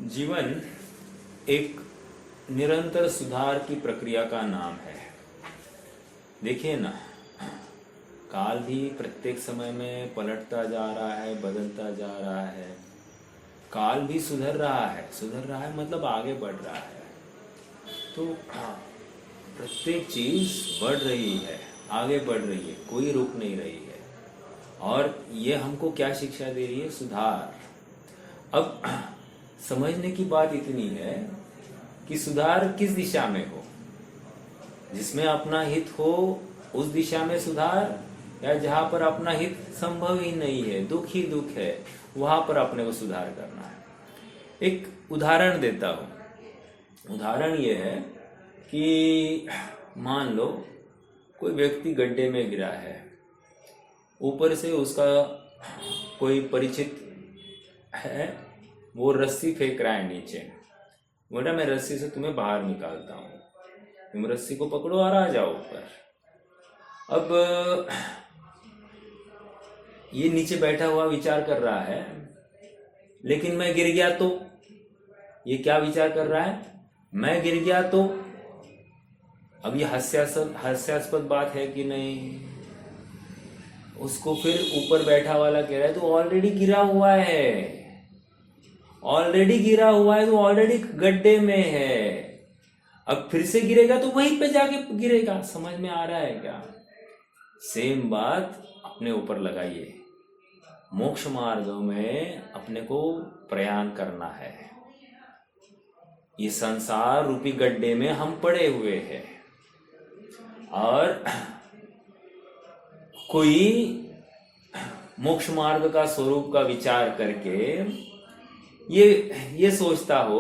जीवन एक निरंतर सुधार की प्रक्रिया का नाम है। देखिए ना, काल भी प्रत्येक समय में पलटता जा रहा है, बदलता जा रहा है। काल भी सुधर रहा है मतलब आगे बढ़ रहा है। तो प्रत्येक चीज बढ़ रही है, आगे बढ़ रही है, कोई रुक नहीं रही है। और ये हमको क्या शिक्षा दे रही है? सुधार। अब समझने की बात इतनी है कि सुधार किस दिशा में हो। जिसमें अपना हित हो उस दिशा में सुधार, या जहां पर अपना हित संभव ही नहीं है, दुख ही दुख है, वहां पर अपने को सुधार करना है। एक उदाहरण देता हूं। उदाहरण ये है कि मान लो कोई व्यक्ति गड्ढे में गिरा है। ऊपर से उसका कोई परिचित है, वो रस्सी फेंक रहा है नीचे। बोला मैं रस्सी से तुम्हें बाहर निकालता हूं, तुम रस्सी को पकड़ो और आ जाओ ऊपर। अब ये नीचे बैठा हुआ विचार कर रहा है, लेकिन मैं गिर गया तो। ये क्या विचार कर रहा है? मैं गिर गया तो। अब ये हास्यास्पद बात है कि नहीं? उसको फिर ऊपर बैठा वाला कह रहा है तो ऑलरेडी गिरा हुआ है, ऑलरेडी गिरा हुआ है, तो ऑलरेडी गड्ढे में है। अब फिर से गिरेगा तो वहीं पे जाके गिरेगा। समझ में आ रहा है क्या? सेम बात अपने ऊपर लगाइए। मोक्ष मार्ग में अपने को प्रयाण करना है। ये संसार रूपी गड्ढे में हम पड़े हुए हैं, और कोई मोक्ष मार्ग का स्वरूप का विचार करके ये सोचता हो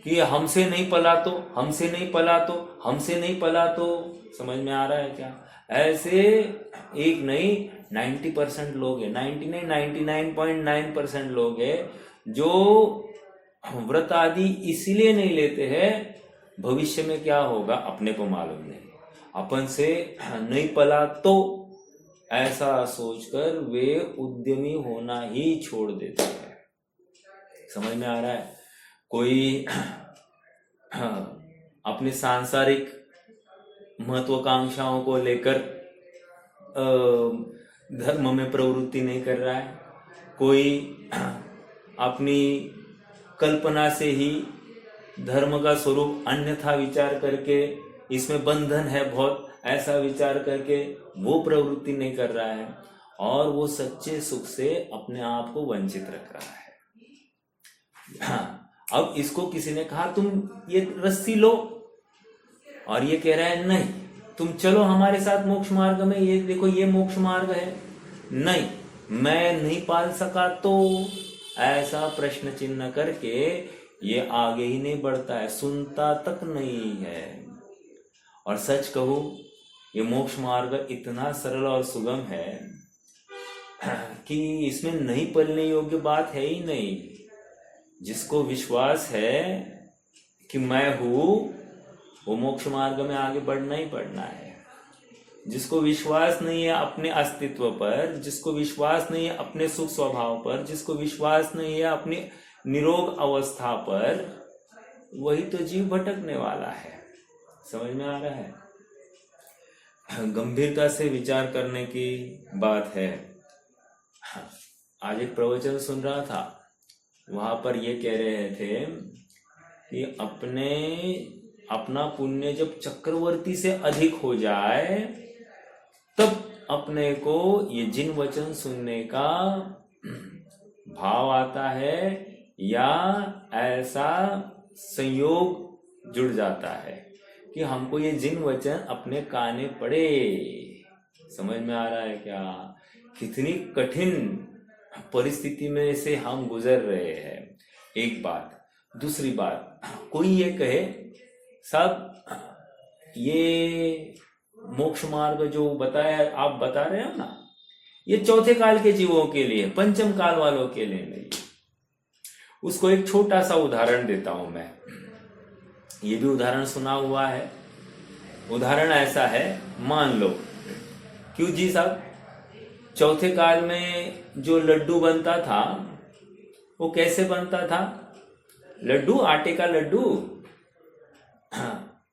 कि हमसे नहीं पला तो, हमसे नहीं पला तो, हमसे नहीं पला तो। समझ में आ रहा है क्या? ऐसे एक नहीं 90% लोग हैं, 99.9% लोग हैं जो व्रत आदि इसीलिए नहीं लेते हैं, भविष्य में क्या होगा अपने को मालूम नहीं, अपन से नहीं पला तो, ऐसा सोचकर वे उद्यमी होना ही छोड़ देते हैं। समझ में आ रहा है? कोई अपने सांसारिक महत्वाकांक्षाओं को लेकर धर्म में प्रवृत्ति नहीं कर रहा है। कोई अपनी कल्पना से ही धर्म का स्वरूप अन्यथा विचार करके, इसमें बंधन है बहुत, ऐसा विचार करके वो प्रवृत्ति नहीं कर रहा है, और वो सच्चे सुख से अपने आप को वंचित रख रहा है। हाँ, अब इसको किसी ने कहा तुम ये रस्सी लो, और ये कह रहा है नहीं तुम चलो हमारे साथ मोक्ष मार्ग में, ये देखो ये मोक्ष मार्ग है। नहीं, मैं नहीं पाल सका तो, ऐसा प्रश्न चिन्ह करके ये आगे ही नहीं बढ़ता है, सुनता तक नहीं है। और सच कहूं, ये मोक्ष मार्ग इतना सरल और सुगम है कि इसमें नहीं पलने योग्य बात है ही नहीं। जिसको विश्वास है कि मैं हूं, वो मोक्ष मार्ग में आगे बढ़ना ही बढ़ना है। जिसको विश्वास नहीं है अपने अस्तित्व पर, जिसको विश्वास नहीं है अपने सुख स्वभाव पर, जिसको विश्वास नहीं है अपनी निरोग अवस्था पर, वही तो जीव भटकने वाला है। समझ में आ रहा है? गंभीरता से विचार करने की बात है। आज एक प्रवचन सुन रहा था, वहां पर ये कह रहे थे कि अपना पुण्य जब चक्रवर्ती से अधिक हो जाए, तब अपने को ये जिन वचन सुनने का भाव आता है, या ऐसा संयोग जुड़ जाता है कि हमको ये जिन वचन अपने काने पड़े। समझ में आ रहा है क्या? कितनी कठिन परिस्थिति में से हम गुजर रहे हैं। एक बात। दूसरी बात, कोई ये कहे साहब ये मोक्ष मार्ग जो बताया, आप बता रहे हो ना, ये चौथे काल के जीवों के लिए, पंचम काल वालों के लिए नहीं। उसको एक छोटा सा उदाहरण देता हूं मैं। ये भी उदाहरण सुना हुआ है। उदाहरण ऐसा है, मान लो क्यों जी साहब, चौथे काल में जो लड्डू बनता था वो कैसे बनता था? लड्डू, आटे का लड्डू,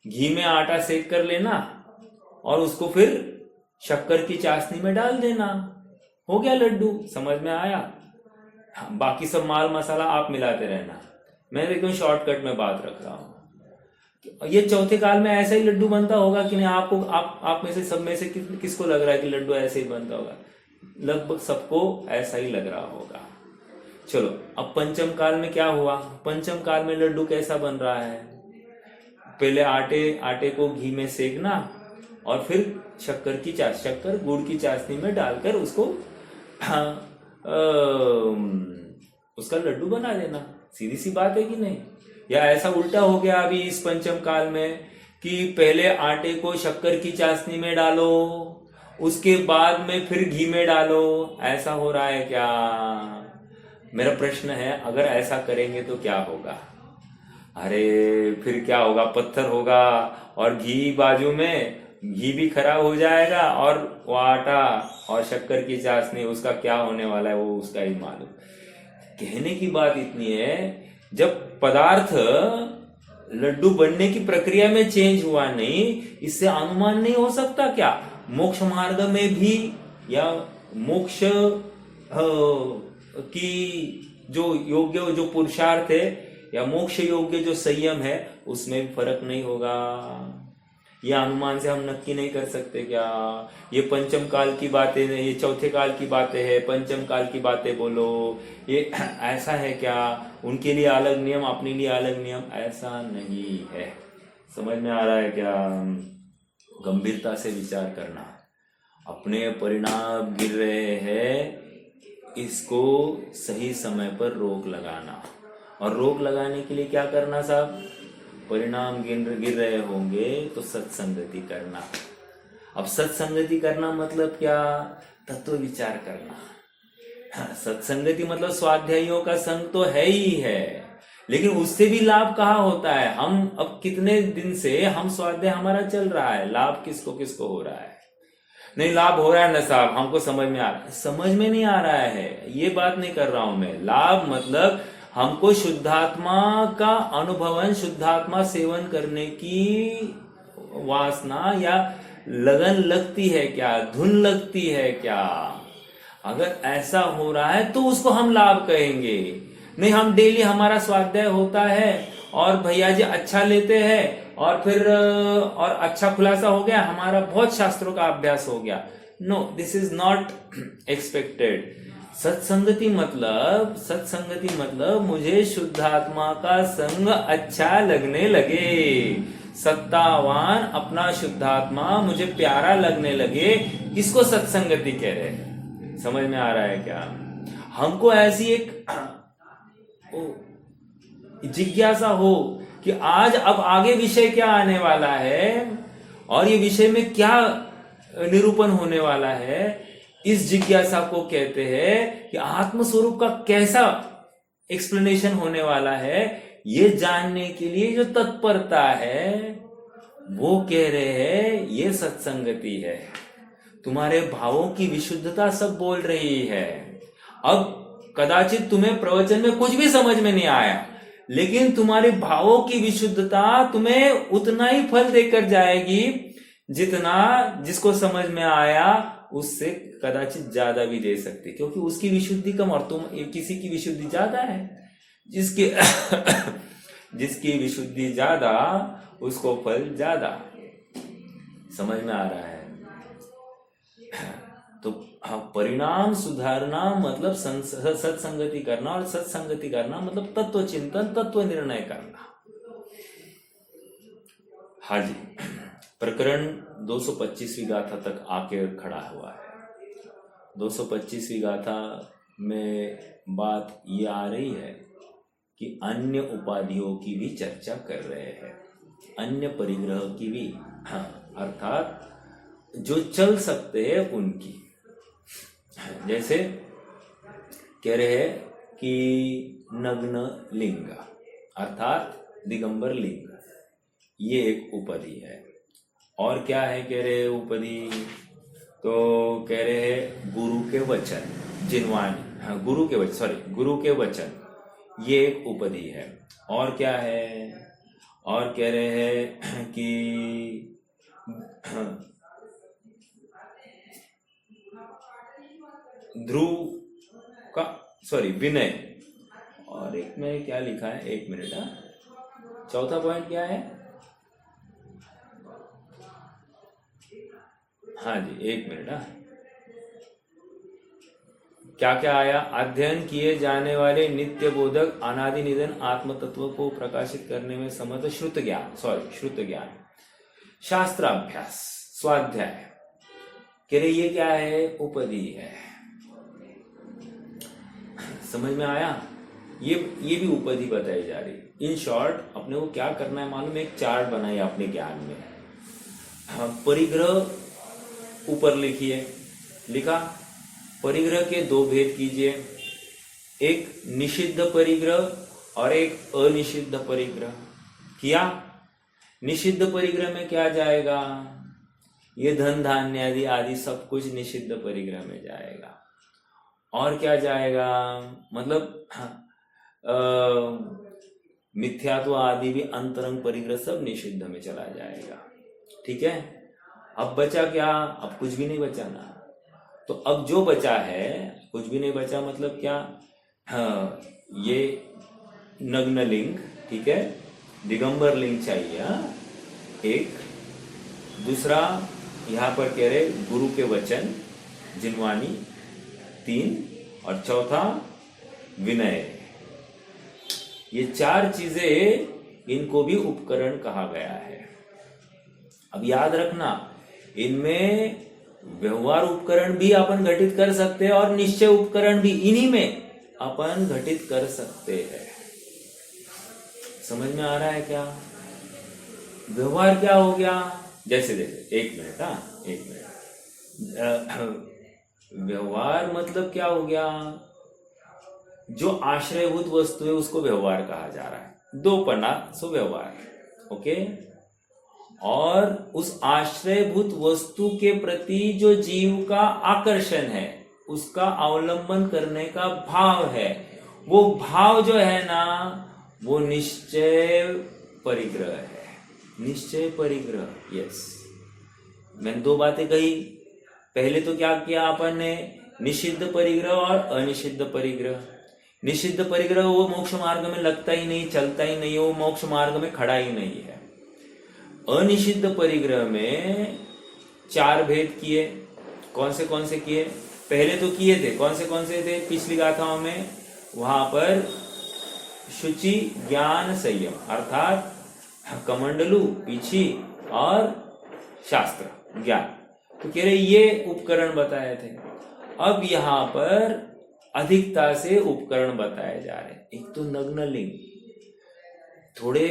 घी में आटा सेक कर लेना और उसको फिर शक्कर की चाशनी में डाल देना, हो गया लड्डू। समझ में आया? बाकी सब माल मसाला आप मिलाते रहना। मैं देखो शॉर्टकट में बात रख रहा हूं। ये चौथे काल में ऐसा ही लड्डू बनता होगा कि नहीं? आपको आप में से सब में से किसको लग रहा है कि लड्डू ऐसे ही बनता होगा? लगभग सबको ऐसा ही लग रहा होगा। चलो अब पंचम काल में क्या हुआ? पंचम काल में लड्डू कैसा बन रहा है? पहले आटे को घी में सेकना और फिर शक्कर गुड़ की चाशनी में डालकर उसको उसका लड्डू बना देना। सीधी सी बात है कि नहीं? या ऐसा उल्टा हो गया अभी इस पंचम काल में कि पहले आटे को शक्कर की चाशनी में डालो, उसके बाद में फिर घी में डालो, ऐसा हो रहा है क्या? मेरा प्रश्न है, अगर ऐसा करेंगे तो क्या होगा? अरे फिर क्या होगा? पत्थर होगा और घी बाजू में, घी भी खराब हो जाएगा और वो आटा और शक्कर की चाशनी, उसका क्या होने वाला है वो उसका ही मालूम। कहने की बात इतनी है, जब पदार्थ लड्डू बनने की प्रक्रिया में चेंज हुआ नहीं, इससे अनुमान नहीं हो सकता क्या? मोक्ष मार्ग में भी या मोक्ष की जो योग्य जो पुरुषार्थ है या मोक्ष योग्य जो संयम है उसमें भी फर्क नहीं होगा? ये अनुमान से हम नक्की नहीं कर सकते क्या? ये पंचम काल की बातें, ये चौथे काल की बातें हैं, पंचम काल की बातें बोलो, ये ऐसा है क्या? उनके लिए अलग नियम, अपने लिए अलग नियम, ऐसा नहीं है। समझ में आ रहा है क्या? गंभीरता से विचार करना। अपने परिणाम गिर रहे हैं, इसको सही समय पर रोक लगाना। और रोक लगाने के लिए क्या करना साहब? परिणाम गिर रहे होंगे तो सत्संगति करना। अब सत्संगति करना मतलब क्या? तत्व विचार करना। सत्संगति मतलब स्वाध्यायियों का संग तो है ही है, लेकिन उससे भी लाभ कहाँ होता है? हम अब कितने दिन से हम स्वाध्याय हमारा चल रहा है, लाभ किसको किसको हो रहा है? नहीं लाभ हो रहा है ना साहब, हमको समझ में आ रहा है। समझ में नहीं आ रहा है, ये बात नहीं कर रहा हूं मैं। लाभ मतलब हमको शुद्धात्मा का अनुभवन, शुद्धात्मा सेवन करने की वासना या लगन लगती है क्या? धुन लगती है क्या? अगर ऐसा हो रहा है तो उसको हम लाभ कहेंगे। नहीं, हम डेली हमारा स्वाध्याय होता है और भैया जी अच्छा लेते हैं और फिर और अच्छा खुलासा हो गया, हमारा बहुत शास्त्रों का अभ्यास हो गया। No, this is not expected. सत्संगति मतलब मुझे शुद्धात्मा का संग अच्छा लगने लगे, सत्तावान अपना शुद्धात्मा मुझे प्यारा लगने लगे, इसको सत्संगति कह रहे हैं। समझ में आ रहा है क्या? हमको ऐसी एक जिज्ञासा हो कि आज अब आगे विषय क्या आने वाला है और ये विषय में क्या निरूपण होने वाला है, इस जिज्ञासा को कहते हैं कि आत्मस्वरूप का कैसा एक्सप्लेनेशन होने वाला है, ये जानने के लिए जो तत्परता है, वो कह रहे हैं ये सत्संगति है। तुम्हारे भावों की विशुद्धता सब बोल रही है। अब कदाचित तुम्हें प्रवचन में कुछ भी समझ में नहीं आया, लेकिन तुम्हारे भावों की विशुद्धता तुम्हें उतना ही फल देकर जाएगी जितना जिसको समझ में आया उससे कदाचित ज्यादा भी दे सकते, क्योंकि उसकी विशुद्धि कम और तुम किसी की विशुद्धि ज्यादा है। जिसकी विशुद्धि ज्यादा उसको फल ज्यादा। समझ में आ रहा है? तो परिणाम सुधारना मतलब सत्संगति करना, और सत्संगति करना मतलब तत्व चिंतन, तत्व निर्णय करना। हाँ जी, प्रकरण 225वीं गाथा तक आके खड़ा हुआ है। 225वीं गाथा में बात ये आ रही है कि अन्य उपाधियों की भी चर्चा कर रहे हैं, अन्य परिग्रह की भी, अर्थात जो चल सकते हैं उनकी। जैसे कह रहे हैं कि नग्न लिंग अर्थात दिगंबर लिंग, ये एक उपाधि है। और क्या है कह रहे उपाधि? तो कह रहे हैं गुरु के वचन, जिनवाणी, गुरु के वचन, ये एक उपधि है। और क्या है, और कह रहे हैं कि ध्रुव का, सॉरी विनय, और एक में क्या लिखा है, एक मिनट, चौथा पॉइंट क्या है, हाँ जी एक मिनट, क्या क्या आया, अध्ययन किए जाने वाले नित्य बोधक अनादि निधन आत्म तत्व को प्रकाशित करने में समर्थ श्रुत ज्ञान, शास्त्राभ्यास, स्वाध्याय, कह रहे ये क्या है, उपधि है। समझ में आया, ये भी उपधि बताई जा रही। इन शॉर्ट अपने को क्या करना है मालूम है, एक चार्ट बनाइए अपने ज्ञान में। परिग्रह ऊपर लिखिए, लिखा, परिग्रह के दो भेद कीजिए, एक निषिद्ध परिग्रह और एक अनिषिद्ध परिग्रह किया। निषिद्ध परिग्रह में क्या जाएगा, ये धन धान्य आदि सब कुछ निषिद्ध परिग्रह में जाएगा। और क्या जाएगा, मतलब मिथ्यात्व आदि भी अंतरंग परिग्रह सब निषिद्ध में चला जाएगा। ठीक है, अब बचा क्या, अब कुछ भी नहीं बचा ना। तो अब जो बचा है, कुछ भी नहीं बचा मतलब क्या, ये नग्न लिंग, ठीक है, दिगंबर लिंग चाहिए, एक, दूसरा यहाँ पर कह रहे गुरु के वचन जिनवानी, 3, और चौथा विनय। ये 4 चीजें, इनको भी उपकरण कहा गया है। अब याद रखना, इनमें व्यवहार उपकरण भी अपन घटित कर सकते हैं और निश्चय उपकरण भी इन्हीं में अपन घटित कर सकते हैं। समझ में आ रहा है क्या, व्यवहार क्या हो गया, जैसे एक मिनट, एक मिनट, व्यवहार मतलब क्या हो गया, जो आश्रयभूत वस्तु है उसको व्यवहार कहा जा रहा है, 2 पन्ना सो व्यवहार, ओके। और उस आश्रयभूत वस्तु के प्रति जो जीव का आकर्षण है, उसका अवलंबन करने का भाव है, वो भाव जो है ना, वो निश्चय परिग्रह है। निश्चय परिग्रह, यस। मैंने 2 बातें कही। पहले तो क्या किया अपन ने, निषिद्ध परिग्रह और अनिषिद्ध परिग्रह। निषिद्ध परिग्रह वो मोक्ष मार्ग में लगता ही नहीं, चलता ही नहीं, वो मोक्ष मार्ग में खड़ा ही नहीं है। अनिषिद्ध परिग्रह में 4 भेद किए। कौन से किए, पहले तो किए थे, कौन से थे, पिछली गाथाओं में, वहां पर शुचि, ज्ञान, संयम, अर्थात कमंडलू, पीछी और शास्त्र ज्ञान, तो कह रहे ये उपकरण बताए थे। अब यहां पर अधिकता से उपकरण बताए जा रहे हैं। एक तो नग्न लिंग, थोड़े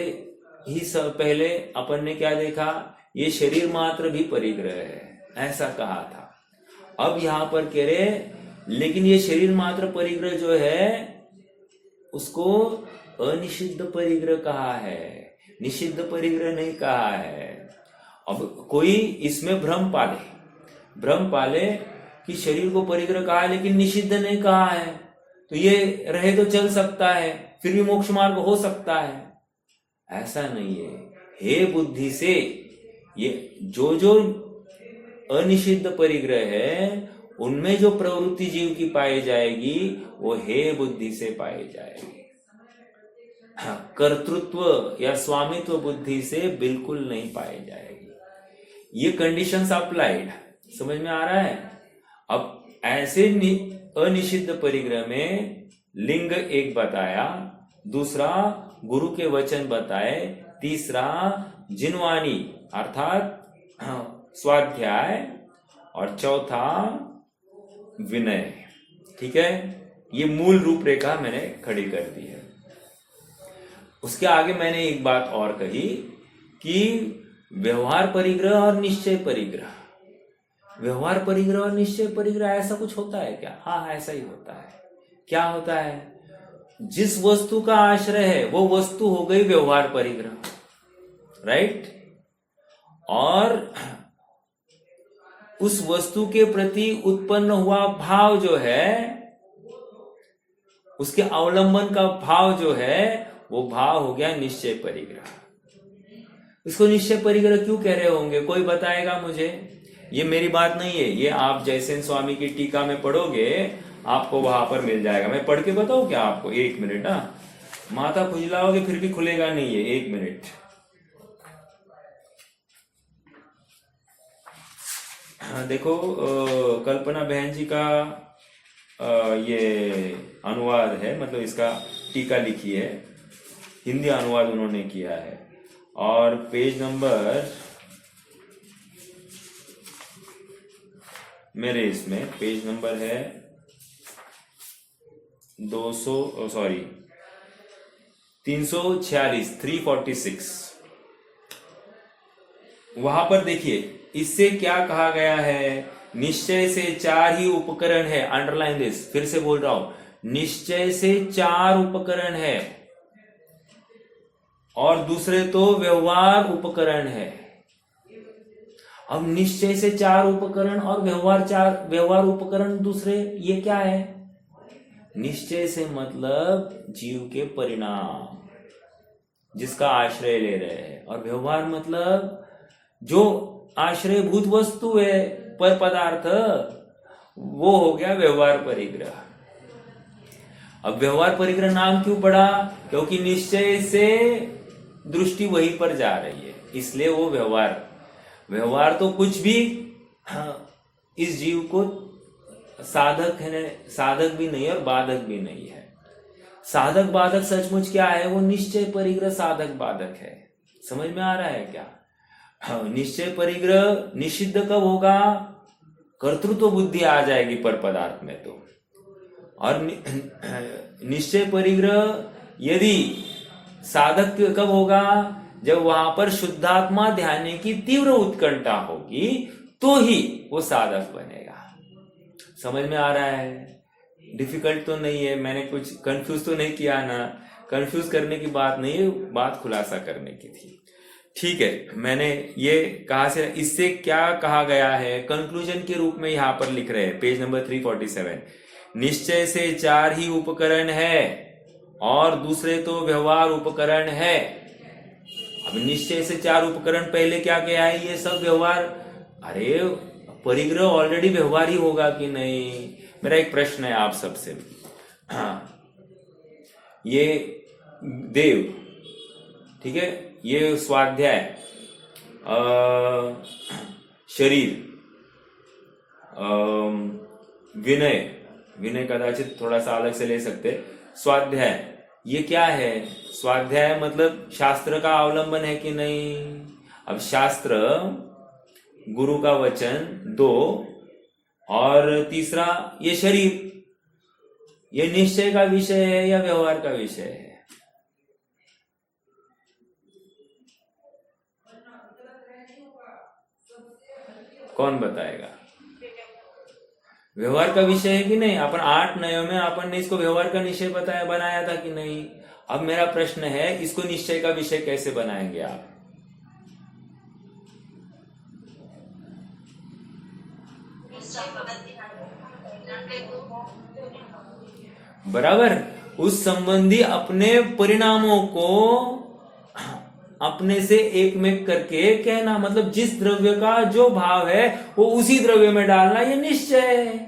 ही पहले अपन ने क्या देखा, ये शरीर मात्र भी परिग्रह है, ऐसा कहा था। अब यहां पर कह रहे, लेकिन ये शरीर मात्र परिग्रह जो है उसको अनिषिद्ध परिग्रह कहा है, निषिद्ध परिग्रह नहीं कहा है। अब कोई इसमें भ्रम पाले कि शरीर को परिग्रह कहा है लेकिन निषिद्ध नहीं कहा है, तो ये रहे तो चल सकता है, फिर भी मोक्ष मार्ग हो सकता है। ऐसा नहीं है। हे बुद्धि से, ये जो अनिषिद्ध परिग्रह है, उनमें जो प्रवृत्ति जीव की पाई जाएगी, वो हे बुद्धि से पाई जाएगी। कर्तृत्व या स्वामित्व बुद्धि से बिल्कुल नहीं पाई जाएगी। ये कंडीशंस अप्लाइड, समझ में आ रहा है। अब ऐसे अनिषिद्ध परिग्रह में लिंग एक बताया, दूसरा गुरु के वचन बताए, तीसरा जिनवानी अर्थात स्वाध्याय, और चौथा विनय। ठीक है, ये मूल रूपरेखा मैंने खड़ी कर दी है। उसके आगे मैंने एक बात और कही कि व्यवहार परिग्रह और निश्चय परिग्रह, व्यवहार परिग्रह और निश्चय परिग्रह ऐसा कुछ होता है क्या? हाँ, ऐसा ही होता है। क्या होता है? जिस वस्तु का आश्रय है वो वस्तु हो गई व्यवहार परिग्रह, राइट। और उस वस्तु के प्रति उत्पन्न हुआ भाव जो है उसके अवलंबन का भाव जो है वो भाव हो गया निश्चय परिग्रह। इसको निश्चय परिग्रह क्यों कह रहे होंगे, कोई बताएगा मुझे? ये मेरी बात नहीं है, ये आप जयसेन स्वामी की टीका में पढ़ोगे, आपको वहां पर मिल जाएगा। मैं पढ़ के बताऊं क्या आपको? 1 मिनट। माथा खुजलाओगे फिर भी खुलेगा नहीं है। 1 मिनट। देखो, कल्पना बहन जी का ये अनुवाद है, मतलब इसका टीका लिखी है, हिंदी अनुवाद उन्होंने किया है। और पेज नंबर, मेरे इसमें पेज नंबर है 346, 346। वहां पर देखिए इससे क्या कहा गया है, निश्चय से 4 ही उपकरण है। अंडरलाइन दिस, फिर से बोल रहा हूं, निश्चय से 4 उपकरण है और दूसरे तो व्यवहार उपकरण है। अब निश्चय से 4 उपकरण और व्यवहार उपकरण दूसरे, ये क्या है? निश्चय से मतलब जीव के परिणाम जिसका आश्रय ले रहे हैं, और व्यवहार मतलब जो आश्रयभूत वस्तु है, पर पदार्थ, वो हो गया व्यवहार परिग्रह। अब व्यवहार परिग्रह नाम क्यों पड़ा? क्योंकि निश्चय से दृष्टि वहीं पर जा रही है, इसलिए वो व्यवहार तो कुछ भी इस जीव को साधक है, साधक भी नहीं और बाधक भी नहीं है। साधक बाधक सचमुच क्या है? वो निश्चय परिग्रह साधक बाधक है। समझ में आ रहा है क्या? निश्चय परिग्रह निषिद्ध कब होगा? कर्तृत्व बुद्धि आ जाएगी पर पदार्थ में तो। और निश्चय परिग्रह यदि साधक कब होगा? जब वहां पर शुद्धात्मा ध्यान की तीव्र उत्कंठा होगी, तो ही वो साधक बनेगा। समझ में आ रहा है? डिफिकल्ट तो नहीं है, मैंने कुछ कंफ्यूज तो नहीं किया ना? कंफ्यूज करने की बात नहीं है, बात खुलासा करने की थी। ठीक है, मैंने ये कहा से इससे क्या कहा गया है, कंक्लूजन के रूप में यहां पर लिख रहे हैं, पेज नंबर 347। निश्चय से 4 ही उपकरण है और दूसरे तो व्यवहार उपकरण है। अब निश्चय से 4 उपकरण, पहले क्या किया है? ये सब व्यवहार। अरे परिग्रह ऑलरेडी व्यवहार ही होगा कि नहीं? मेरा एक प्रश्न है आप सबसे। हाँ, ये देव, ठीक है, ये स्वाध्याय, शरीर, विनय कदाचित थोड़ा सा अलग से ले सकते। स्वाध्याय, ये क्या है? स्वाध्याय मतलब शास्त्र का अवलंबन है कि नहीं? अब शास्त्र, गुरु का वचन 2, और तीसरा ये शरीर, ये निश्चय का विषय है या व्यवहार का विषय है? कौन बताएगा? व्यवहार का विषय है कि नहीं? अपन 8 नयों में अपन ने इसको व्यवहार का निश्चय बनाया था कि नहीं? अब मेरा प्रश्न है, इसको निश्चय का विषय कैसे बनाएंगे आप? बराबर, उस संबंधी अपने परिणामों को अपने से एक में करके कहना, मतलब जिस द्रव्य का जो भाव है वो उसी द्रव्य में डालना, ये निश्चय है।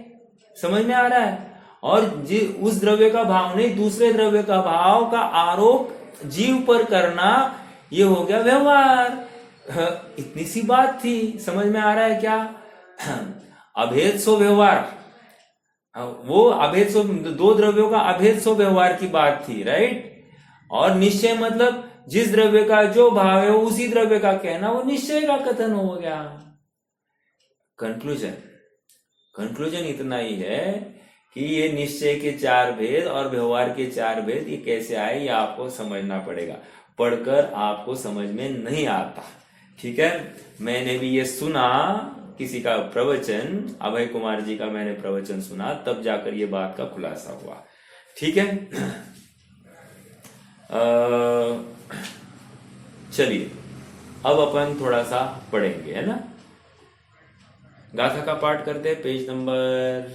समझ में आ रहा है? और उस द्रव्य का भाव नहीं, दूसरे द्रव्य का भाव का आरोप जीव पर करना, ये हो गया व्यवहार। इतनी सी बात थी। समझ में आ रहा है क्या? अभेद सो व्यवहार, वो अभेद सो, 2 द्रव्यों का अभेद सो व्यवहार की बात थी, राइट? और निश्चय मतलब जिस द्रव्य का जो भाव है उसी द्रव्य का कहना, वो निश्चय का कथन हो गया। कंक्लूजन इतना ही है कि ये निश्चय के 4 भेद और व्यवहार के 4 भेद ये कैसे आए, ये आपको समझना पड़ेगा। पढ़कर आपको समझ में नहीं आता, ठीक है? मैंने भी ये सुना, किसी का प्रवचन, अभय कुमार जी का मैंने प्रवचन सुना, तब जाकर ये बात का खुलासा हुआ, ठीक है? चलिए अब अपन थोड़ा सा पढ़ेंगे, है ना? गाथा का पाठ करते हैं, पेज नंबर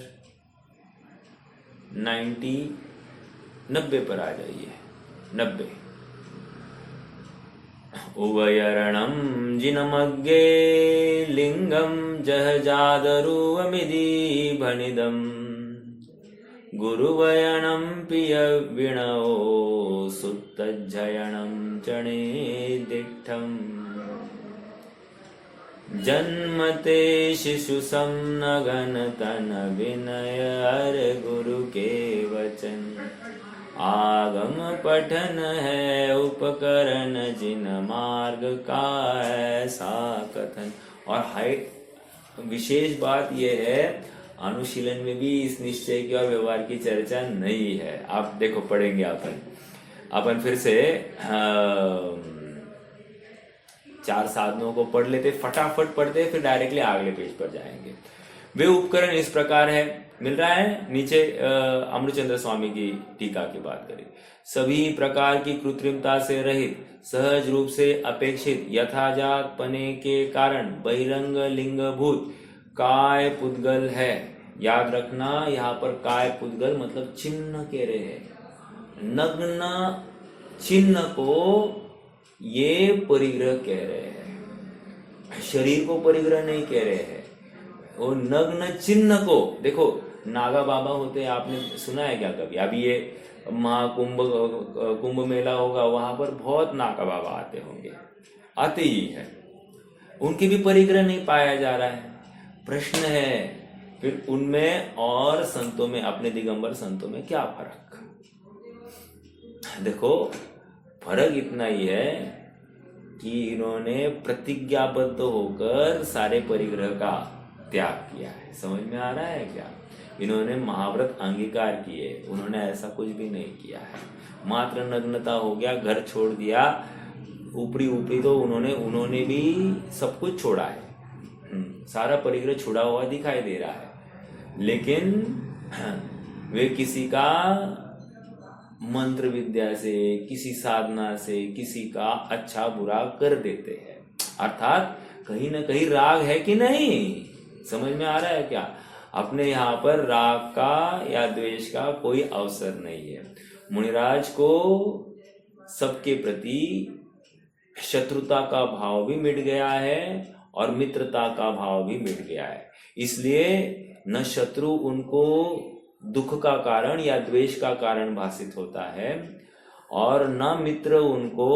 90 90 पर आ जाइए। 90। उभयरणं जिनमग्गे लिंगम जहजादरुवमिति भणिदम् गुरुवयनं पिय विणो सुत्तज्जयनं चणे दिट्ठम् जन्मते शिशु समनगन तन विनय हर गुरु के वचन आगम पठन है उपकरण जिन मार्ग का ऐसा कथन। और विशेष बात यह है, अनुशीलन में भी इस निश्चय की और व्यवहार की चर्चा नहीं है। आप देखो, पढ़ेंगे अपन फिर से 4 साधनों को पढ़ लेते, फटाफट पढ़ते, फिर डायरेक्टली अगले पेज पर जाएंगे। वे उपकरण इस प्रकार है, मिल रहा है नीचे। अमृतचंद्र स्वामी की टीका की बात करें। सभी प्रकार की कृत्रिमता से रहित, सहज रूप से अपेक्षित यथाजात पने के कारण बहिरंग लिंगभूत काय पुद्गल है। याद रखना, यहाँ पर काय पुद्गल मतलब चिन्ह कह रहे हैं। नग्न चिन्ह को ये परिग्रह कह रहे हैं, शरीर को परिग्रह नहीं कह रहे हैं। वो नग्न चिन्ह को देखो, नागा बाबा होते हैं, आपने सुना है क्या कभी? अभी ये कुंभ मेला होगा, वहां पर बहुत नागा बाबा आते होंगे, आते ही है। उनकी भी परिग्रह नहीं पाया जा रहा है। प्रश्न है फिर उनमें और संतों में, अपने दिगंबर संतों में क्या फर्क? देखो, फर्क इतना ही है कि इन्होंने प्रतिज्ञाबद्ध होकर सारे परिग्रह का त्याग किया है। समझ में आ रहा है क्या? इन्होंने महाव्रत अंगीकार किए, उन्होंने ऐसा कुछ भी नहीं किया है। मात्र नग्नता हो गया, घर छोड़ दिया, ऊपरी तो उन्होंने भी सब कुछ छोड़ा है। सारा परिग्रह छुड़ा हुआ दिखाई दे रहा है, लेकिन वे किसी का मंत्र विद्या से, किसी साधना से किसी का अच्छा बुरा कर देते हैं। अर्थात कहीं ना कहीं राग है कि नहीं? समझ में आ रहा है क्या? अपने यहाँ पर राग का या द्वेष का कोई अवसर नहीं है। मुनिराज को सबके प्रति शत्रुता का भाव भी मिट गया है और मित्रता का भाव भी मिट गया है। इसलिए न शत्रु उनको दुख का कारण या द्वेष का कारण भासित होता है, और न मित्र उनको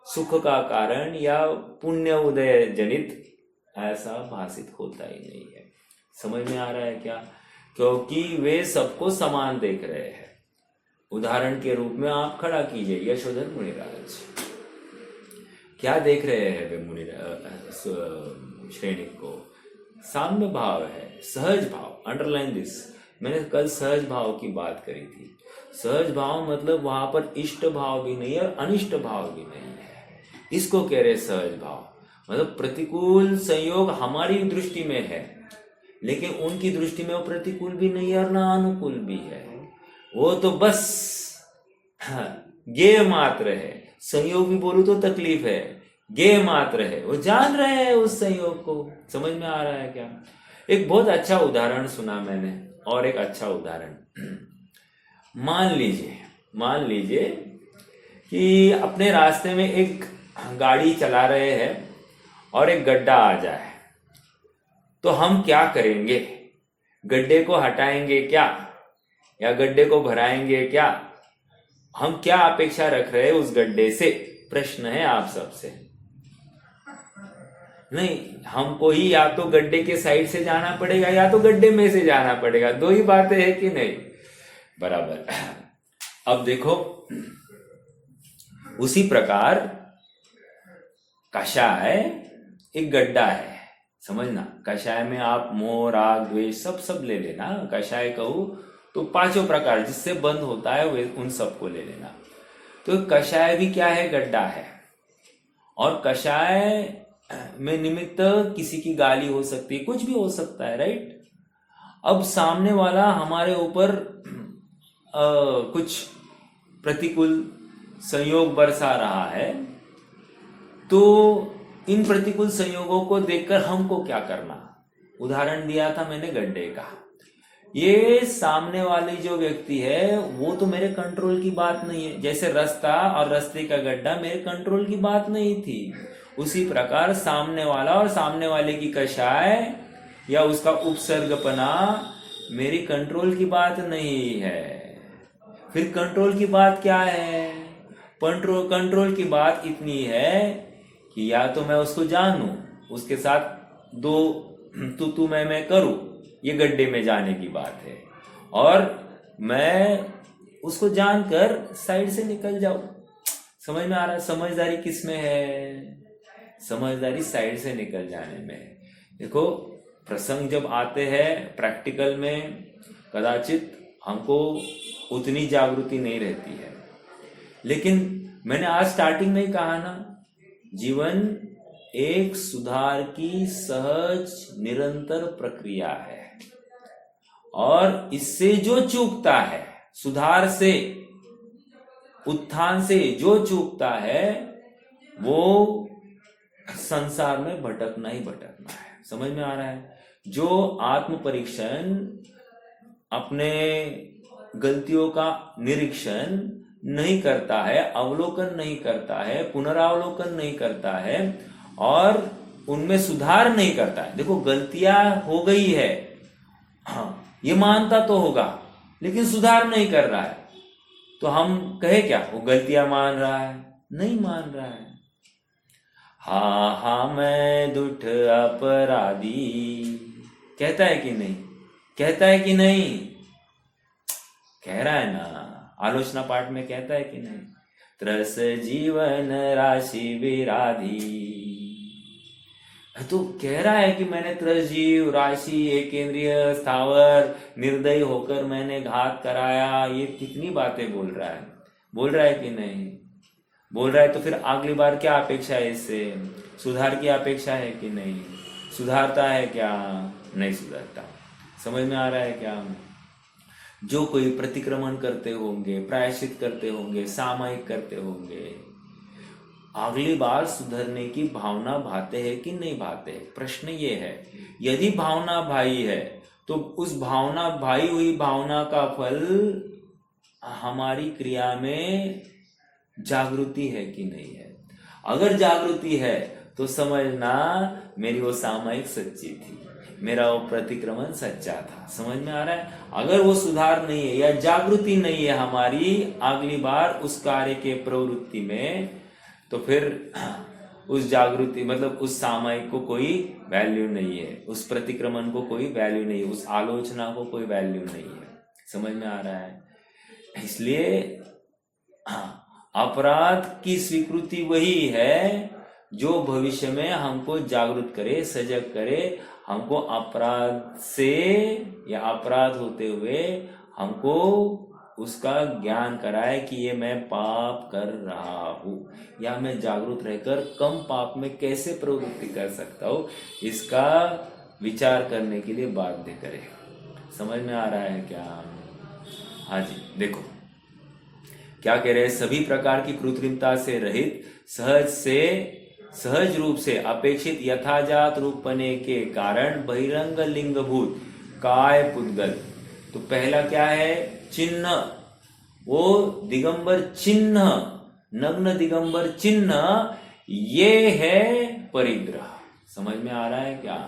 सुख का कारण या पुण्य उदय जनित ऐसा भासित होता ही नहीं है। समझ में आ रहा है क्या? क्योंकि वे सबको समान देख रहे हैं। उदाहरण के रूप में आप खड़ा कीजिए यशोधर मुनिराज, क्या देख रहे हैं वे मुनिराज श्रेणिक को? साम्य भाव है, सहज भाव। अंडरलाइन दिस, मैंने कल सहज भाव की बात करी थी। सहज भाव मतलब वहां पर इष्ट भाव भी नहीं है और अनिष्ट भाव भी नहीं है। इसको कह रहे सहज भाव। मतलब प्रतिकूल संयोग हमारी दृष्टि में है, लेकिन उनकी दृष्टि में वो प्रतिकूल भी नहीं है और ना अनुकूल भी है। वो तो बस ज्ञेय मात्र है। संयोग भी बोलूं तो तकलीफ है, ज्ञेय मात्र है। वो जान रहे हैं उस संयोग को। समझ में आ रहा है क्या? एक बहुत अच्छा उदाहरण सुना मैंने, और एक अच्छा उदाहरण। मान लीजिए कि अपने रास्ते में एक गाड़ी चला रहे हैं और एक गड्ढा आ जाए, तो हम क्या करेंगे? गड्ढे को हटाएंगे क्या, या गड्ढे को भराएंगे क्या? हम क्या अपेक्षा रख रहे हैं उस गड्ढे से? प्रश्न है आप सबसे। नहीं, हमको ही या तो गड्ढे के साइड से जाना पड़ेगा या तो गड्ढे में से जाना पड़ेगा। दो ही बातें हैं कि नहीं? बराबर। अब देखो, उसी प्रकार कषाय एक गड्ढा है। समझना, कषाय में आप मोह, राग, द्वेष सब ले लेना। कषाय कहूं तो 5 प्रकार जिससे बंद होता है वे उन सबको ले लेना। तो कषाय भी क्या है? गड्ढा है। और कषाय में निमित्त किसी की गाली हो सकती है, कुछ भी हो सकता है, राइट? अब सामने वाला हमारे ऊपर कुछ प्रतिकूल संयोग बरसा रहा है, तो इन प्रतिकूल संयोगों को देखकर हमको क्या करना? उदाहरण दिया था मैंने गड्ढे का। ये सामने वाली जो व्यक्ति है वो तो मेरे कंट्रोल की बात नहीं है। जैसे रास्ता और रास्ते का गड्ढा मेरे कंट्रोल की बात नहीं थी, उसी प्रकार सामने वाला और सामने वाले की कषाय या उसका उपसर्गपना मेरी कंट्रोल की बात नहीं है। फिर कंट्रोल की बात क्या है? कंट्रोल की बात इतनी है कि या तो मैं उसको जानूं, उसके साथ दो तू मैं करूं, ये गड्ढे में जाने की बात है, और मैं उसको जानकर साइड से निकल जाऊं। समझ में आ रहा है? समझदारी किस में है? समझदारी साइड से निकल जाने में है। देखो, प्रसंग जब आते हैं प्रैक्टिकल में, कदाचित हमको उतनी जागृति नहीं रहती है, लेकिन मैंने आज स्टार्टिंग में ही कहा ना, जीवन एक सुधार की सहज निरंतर प्रक्रिया है, और इससे जो चूकता है, सुधार से, उत्थान से जो चूकता है, वो संसार में भटकना ही भटकना है। समझ में आ रहा है? जो आत्म परीक्षण, अपने गलतियों का निरीक्षण नहीं करता है, अवलोकन नहीं करता है, पुनरावलोकन नहीं करता है, और उनमें सुधार नहीं करता है। देखो, गलतियां हो गई है, हाँ, ये मानता तो होगा, लेकिन सुधार नहीं कर रहा है, तो हम कहे क्या? वो गलतियां मान रहा है? नहीं मान रहा है। हाँ हाँ मैं दुष्ट अपराधी कहता है कि नहीं? कहता है कि नहीं? कह रहा है ना, आलोचना पाठ में कहता है कि नहीं? त्रस जीवन राशि विराधी, तो कह रहा है कि मैंने त्रस जीव राशि एक केंद्रीय स्थावर निर्दयी होकर मैंने घात कराया। ये कितनी बातें बोल रहा है? बोल रहा है कि नहीं? बोल रहा है। तो फिर अगली बार क्या अपेक्षा है इससे? सुधार की अपेक्षा है कि नहीं? सुधारता है क्या? नहीं सुधारता। समझ में आ रहा है क्या? जो कोई प्रतिक्रमण करते होंगे, प्रायश्चित करते होंगे, सामायिक करते होंगे, अगली बार सुधरने की भावना भाते हैं कि नहीं भाते? प्रश्न ये है। यदि भावना भाई है तो उस भावना, भाई हुई भावना का फल हमारी क्रिया में जागृति है कि नहीं है? अगर जागृति है तो समझना मेरी वो सामायिक सच्ची थी, मेरा वो प्रतिक्रमण सच्चा था। समझ में आ रहा है? अगर वो सुधार नहीं है या जागृति नहीं है हमारी अगली बार उस कार्य के प्रवृत्ति में, तो फिर उस जागृति मतलब उस सामायिक को कोई वैल्यू नहीं है, उस प्रतिक्रमण को कोई वैल्यू नहीं है, उस आलोचना को कोई वैल्यू नहीं है। समझ में आ रहा है? इसलिए अपराध की स्वीकृति वही है जो भविष्य में हमको जागृत करे, सजग करे, हमको अपराध से या अपराध होते हुए हमको उसका ज्ञान कराए कि ये मैं पाप कर रहा हूं, या मैं जागरूक रहकर कम पाप में कैसे प्रवृत्ति कर सकता हूं, इसका विचार करने के लिए बाध्य करे। समझ में आ रहा है क्या? हाँ जी, देखो क्या कह रहे हैं? सभी प्रकार की कृत्रिमता से रहित, सहज रूप से अपेक्षित यथाजात रूपने के कारण बहिरंग लिंगभूत काय पुद्गल। तो पहला क्या है? चिन्ह। वो दिगंबर चिन्ह, नग्न दिगंबर चिन्ह, ये है परिग्रह। समझ में आ रहा है क्या?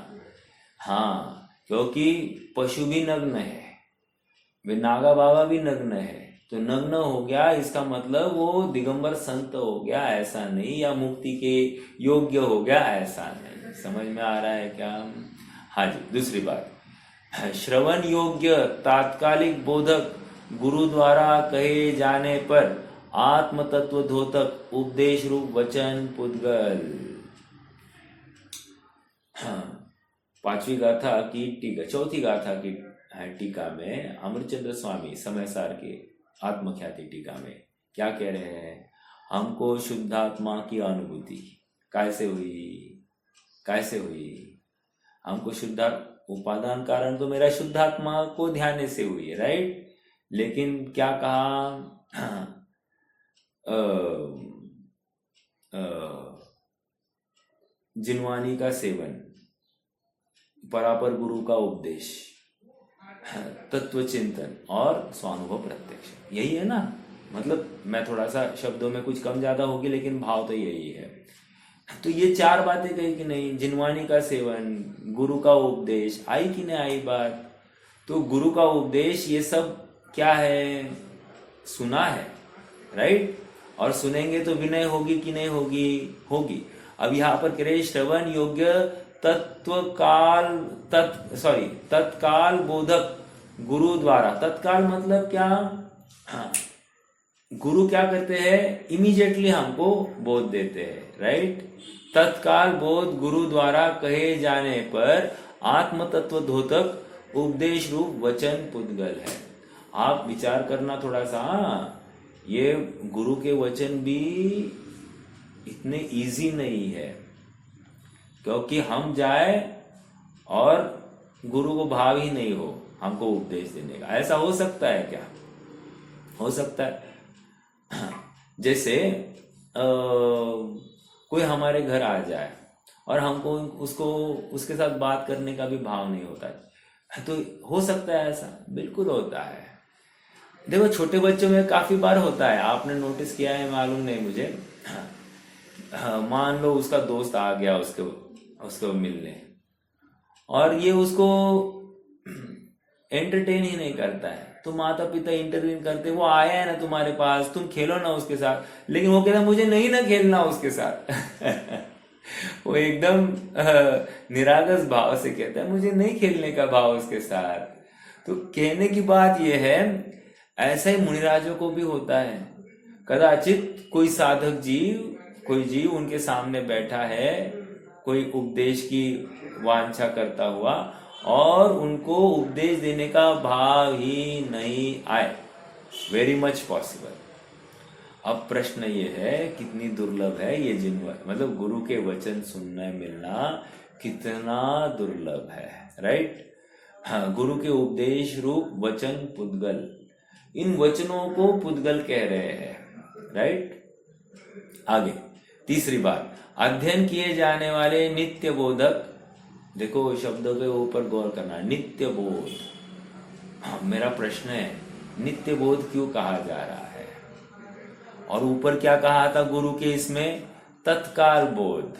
हाँ, क्योंकि पशु भी नग्न है, वे नागा बाबा भी नग्न है, तो नग्न हो गया इसका मतलब वो दिगंबर संत हो गया ऐसा नहीं, या मुक्ति के योग्य हो गया ऐसा नहीं। समझ में आ रहा है क्या? हाँ जी, दूसरी बात, श्रवण योग्य तात्कालिक बोधक गुरु द्वारा कहे जाने पर आत्म तत्व द्योतक उपदेश रूप वचन पुद्गल। पांचवी गाथा की टीका, चौथी गाथा की टीका में अमरचंद्र स्वामी समयसार के आत्मख्याति टीका में क्या कह रहे हैं? हमको शुद्धात्मा की अनुभूति कैसे हुई? कैसे हुई? हमको उपादान कारण तो मेरा शुद्धात्मा को ध्यान से हुई है, राइट? लेकिन क्या कहा? जिनवानी का सेवन, परापर गुरु का उपदेश, तत्व चिंतन और स्वानुभव प्रत्यक्ष, यही है ना। मतलब मैं थोड़ा सा शब्दों में कुछ कम ज्यादा होगी, लेकिन भाव तो यही है। तो ये चार बातें कही कि नहीं, जिनवाणी का सेवन, गुरु का उपदेश, आई कि नहीं आई बात। तो गुरु का उपदेश ये सब क्या है, सुना है, राइट। और सुनेंगे तो विनय होगी कि नहीं होगी, होगी। अब यहाँ पर कह रहे श्रवण योग्य तत्काल बोधक गुरु द्वारा। तत्काल मतलब क्या, हाँ, गुरु क्या करते हैं, इमीडिएटली हमको बोध देते हैं, राइट। तत्काल बोध गुरु द्वारा कहे जाने पर आत्म तत्व द्योतक उपदेश रूप वचन पुद्गल है। आप विचार करना थोड़ा सा, ये गुरु के वचन भी इतने इजी नहीं है, क्योंकि हम जाए और गुरु को भाव ही नहीं हो हमको उपदेश देने का। ऐसा हो सकता है क्या, हो सकता है। जैसे कोई हमारे घर आ जाए और हमको उसके साथ बात करने का भी भाव नहीं होता है, तो हो सकता है ऐसा, बिल्कुल होता है। देखो छोटे बच्चों में काफी बार होता है, आपने नोटिस किया है मालूम नहीं मुझे। मान लो उसका दोस्त आ गया उसको मिलने, और ये उसको एंटरटेन ही नहीं करता है, तो माता पिता इंटरव्यू करते, वो आया है ना तुम्हारे पास, तुम खेलो ना उसके साथ, लेकिन वो कहता मुझे नहीं ना खेलना उसके साथ। वो एकदम निरागस भाव से कहता है मुझे नहीं खेलने का भाव उसके साथ। तो कहने की बात यह है, ऐसा ही मुनिराजों को भी होता है। कदाचित कोई साधक जीव, कोई जीव उनके सामने बैठा है, कोई उपदेश की वांछा करता हुआ, और उनको उपदेश देने का भाव ही नहीं आए। Very much possible. अब प्रश्न ये है कितनी दुर्लभ है ये मतलब गुरु के वचन सुनने मिलना कितना दुर्लभ है, राइट। हाँ, गुरु के उपदेश रूप वचन पुद्गल, इन वचनों को पुद्गल कह रहे हैं, राइट। आगे तीसरी बात, अध्ययन किए जाने वाले नित्य बोधक। देखो शब्दों के ऊपर गौर करना, नित्य बोध। हाँ, मेरा प्रश्न है नित्य बोध क्यों कहा जा रहा है, और ऊपर क्या कहा था गुरु के इसमें, तत्काल बोध।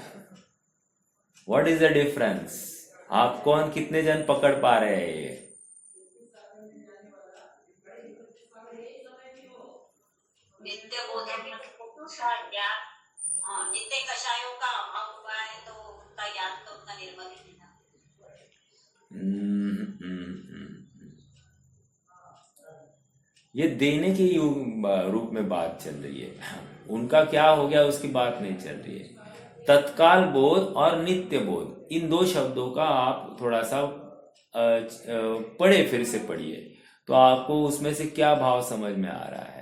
व्हाट इज द डिफरेंस, आप कौन कितने जन पकड़ पा रहे हैं ये? नित्य बोध जितने कषायों का अभाव हुआ है तो उनका ज्ञान तो उतना निर्मल ही था। ये देने के रूप में बात चल रही है, उनका क्या हो गया उसकी बात नहीं चल रही है। तत्काल बोध और नित्य बोध, इन दो शब्दों का आप थोड़ा सा पढ़े, फिर से पढ़िए तो आपको उसमें से क्या भाव समझ में आ रहा है।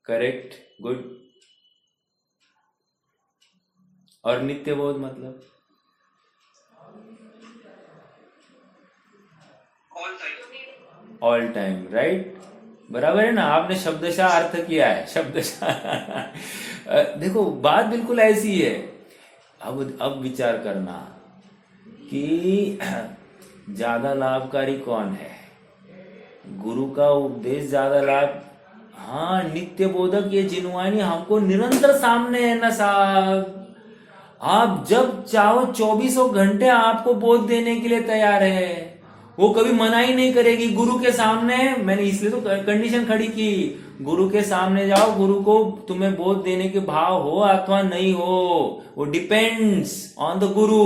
Correct, good. और नित्य बोध मतलब ऑल टाइम, राइट। बराबर है ना, आपने शब्दशः अर्थ किया है, शब्दशः। देखो बात बिल्कुल ऐसी है। अब विचार करना कि ज्यादा लाभकारी कौन है, गुरु का उपदेश ज्यादा लाभ। हाँ, नित्य बोधक ये जिनवानी हमको निरंतर सामने है ना साहब। आप जब चाहो 24 घंटे आपको बोध देने के लिए तैयार है, वो कभी मना ही नहीं करेगी। गुरु के सामने, मैंने इसलिए तो कंडीशन खड़ी की, गुरु के सामने जाओ, गुरु को तुम्हें बोध देने के भाव हो अथवा नहीं हो, वो डिपेंड्स ऑन द गुरु।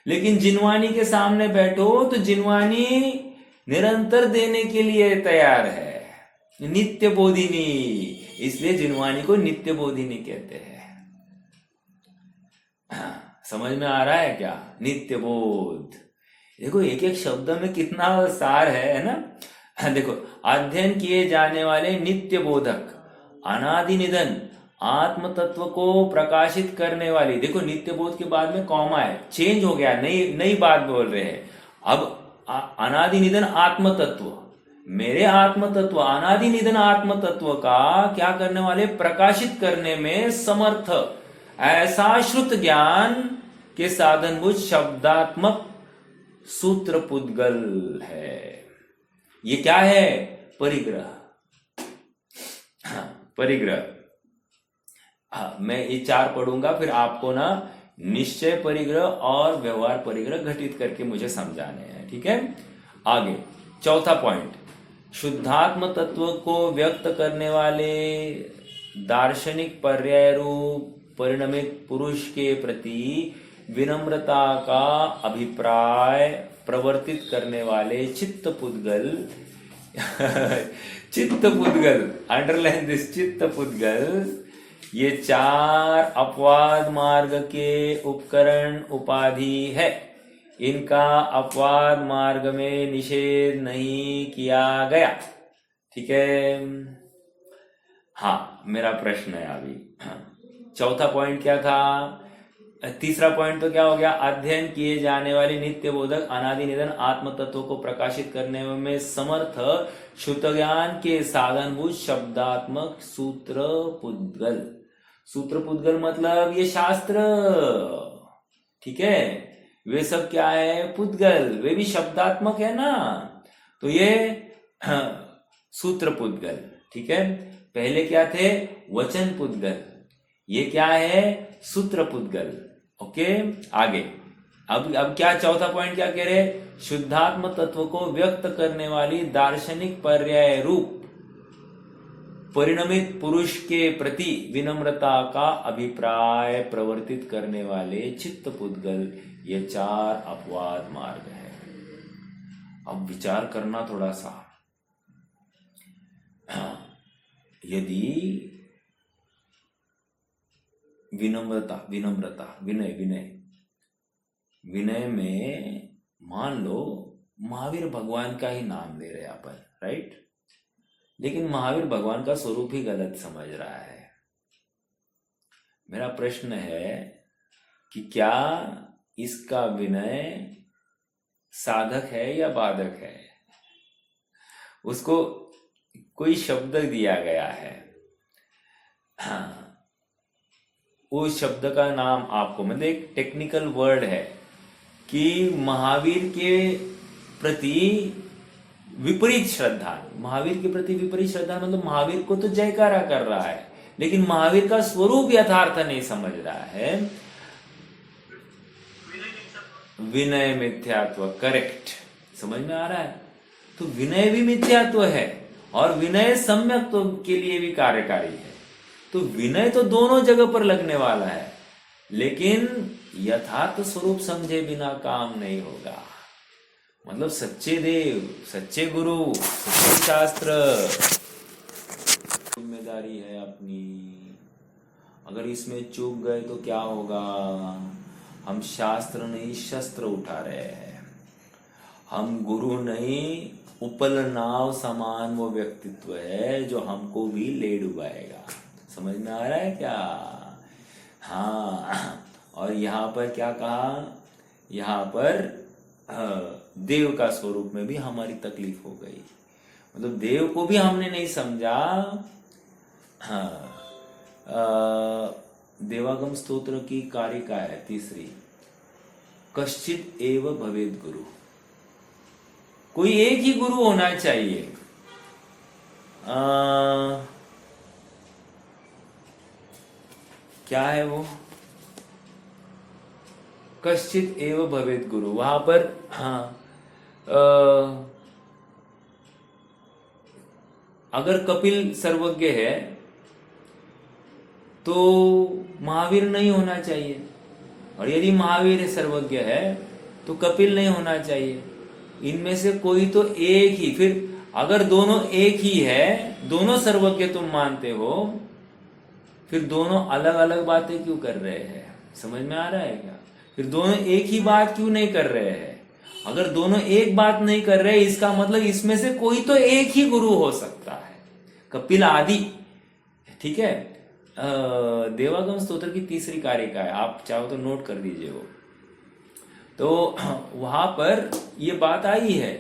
लेकिन जिनवानी के सामने बैठो तो जिनवानी निरंतर देने के लिए तैयार है, नित्य बोधिनी, इसलिए जिनवानी को नित्य बोधिनी कहते हैं। समझ में आ रहा है क्या, नित्य बोध। देखो एक एक शब्द में कितना सार है ना। देखो, अध्ययन किए जाने वाले नित्य बोधक, अनादि निधन, आत्म तत्व को प्रकाशित करने वाली। देखो नित्य बोध के बाद में कॉमा है, चेंज हो गया, नई बात बोल रहे हैं। अब अनादि निधन आत्म तत्व, मेरे आत्म तत्व, अनादि निधन आत्म तत्व का क्या करने वाले, प्रकाशित करने में समर्थ, ऐसा श्रुत ज्ञान के साधनभूत शब्दात्मक सूत्र पुद्गल है। ये क्या है? परिग्रह। परिग्रह। मैं ये 4 पढ़ूंगा, फिर आपको ना निश्चय परिग्रह और व्यवहार परिग्रह घटित करके मुझे समझाने हैं, ठीक है। आगे चौथा पॉइंट, शुद्धात्म तत्व को व्यक्त करने वाले दार्शनिक पर्याय रूप परिणमित पुरुष के प्रति विनम्रता का अभिप्राय प्रवर्तित करने वाले चित्त पुद्गल चित्त पुद्गल, अंडरलाइन दिस, चित्त पुद्गल, ये 4 अपवाद मार्ग के उपकरण उपाधि है। इनका अपवाद मार्ग में निषेध नहीं किया गया, ठीक है। हाँ, मेरा प्रश्न है अभी। चौथा पॉइंट क्या था? तीसरा पॉइंट तो क्या हो गया? अध्ययन किए जाने वाली नित्य बोधक अनादि निधन आत्म तत्व को प्रकाशित करने में समर्थ शुद्ध ज्ञान के साधनभूत शब्दात्मक सूत्र पुद्गल। सूत्र पुद्गल मतलब ये शास्त्र, ठीक है। वे सब क्या है? पुद्गल, वे भी शब्दात्मक है ना, तो ये सूत्र पुद्गल, ठीक है। पहले क्या थे? वचन पुद्गल, ये क्या है? सूत्र पुद्गल। ओके, आगे अब क्या चौथा पॉइंट क्या कह रहे? शुद्धात्म तत्व को व्यक्त करने वाली दार्शनिक पर्याय रूप परिणमित पुरुष के प्रति विनम्रता का अभिप्राय प्रवर्तित करने वाले चित्त पुद्गल, ये 4 अपवाद मार्ग है। अब विचार करना थोड़ा सा। यदि विनम्रता, विनय में मान लो महावीर भगवान का ही नाम ले रहे अपन, राइट, लेकिन महावीर भगवान का स्वरूप ही गलत समझ रहा है। मेरा प्रश्न है कि क्या इसका विनय साधक है या बाधक है? उसको कोई शब्द दिया गया है, हाँ, उस शब्द का नाम आपको, मतलब एक टेक्निकल वर्ड है कि महावीर के प्रति विपरीत श्रद्धा। महावीर के प्रति विपरीत श्रद्धा मतलब महावीर को तो जयकारा कर रहा है, लेकिन महावीर का स्वरूप यथार्थ नहीं समझ रहा है। विनय मिथ्यात्व, करेक्ट, समझ में आ रहा है। तो विनय भी मिथ्यात्व है और विनय सम्यक्त्व के लिए भी कार्यकारी है। तो विनय तो दोनों जगह पर लगने वाला है, लेकिन यथार्थ स्वरूप समझे बिना काम नहीं होगा। मतलब सच्चे देव, सच्चे गुरु, सच्चे शास्त्र, जिम्मेदारी है अपनी। अगर इसमें चूक गए तो क्या होगा? हम शास्त्र नहीं शस्त्र उठा रहे हैं, हम गुरु नहीं उपल नाव समान वो व्यक्तित्व है जो हमको भी ले डुबाएगा। समझ में आ रहा है क्या? हाँ, और यहाँ पर क्या कहा? यहाँ पर देव का स्वरूप में भी हमारी तकलीफ हो गई, मतलब देव को भी हमने नहीं समझा। हाँ, देवागम स्तोत्र की कारिका है तीसरी, कश्चित एव भवेद गुरु, कोई एक ही गुरु होना चाहिए। क्या है वो? कश्चित एव भवेद गुरु। वहां पर हाँ, अगर कपिल सर्वज्ञ है तो महावीर नहीं होना चाहिए, और यदि महावीर सर्वज्ञ है तो कपिल नहीं होना चाहिए। इनमें से कोई तो एक ही। फिर अगर दोनों एक ही है, दोनों सर्वज्ञ तुम मानते हो, फिर दोनों अलग अलग बातें क्यों कर रहे हैं? समझ में आ रहा है क्या? फिर दोनों एक ही बात क्यों नहीं कर रहे हैं? अगर दोनों एक बात नहीं कर रहे, इसका मतलब इसमें से कोई तो एक ही गुरु हो सकता है, कपिल आदि, ठीक है। देवागम स्तोत्र की तीसरी कारिका है, आप चाहो तो नोट कर दीजिए वो। तो वहां पर ये बात आई है,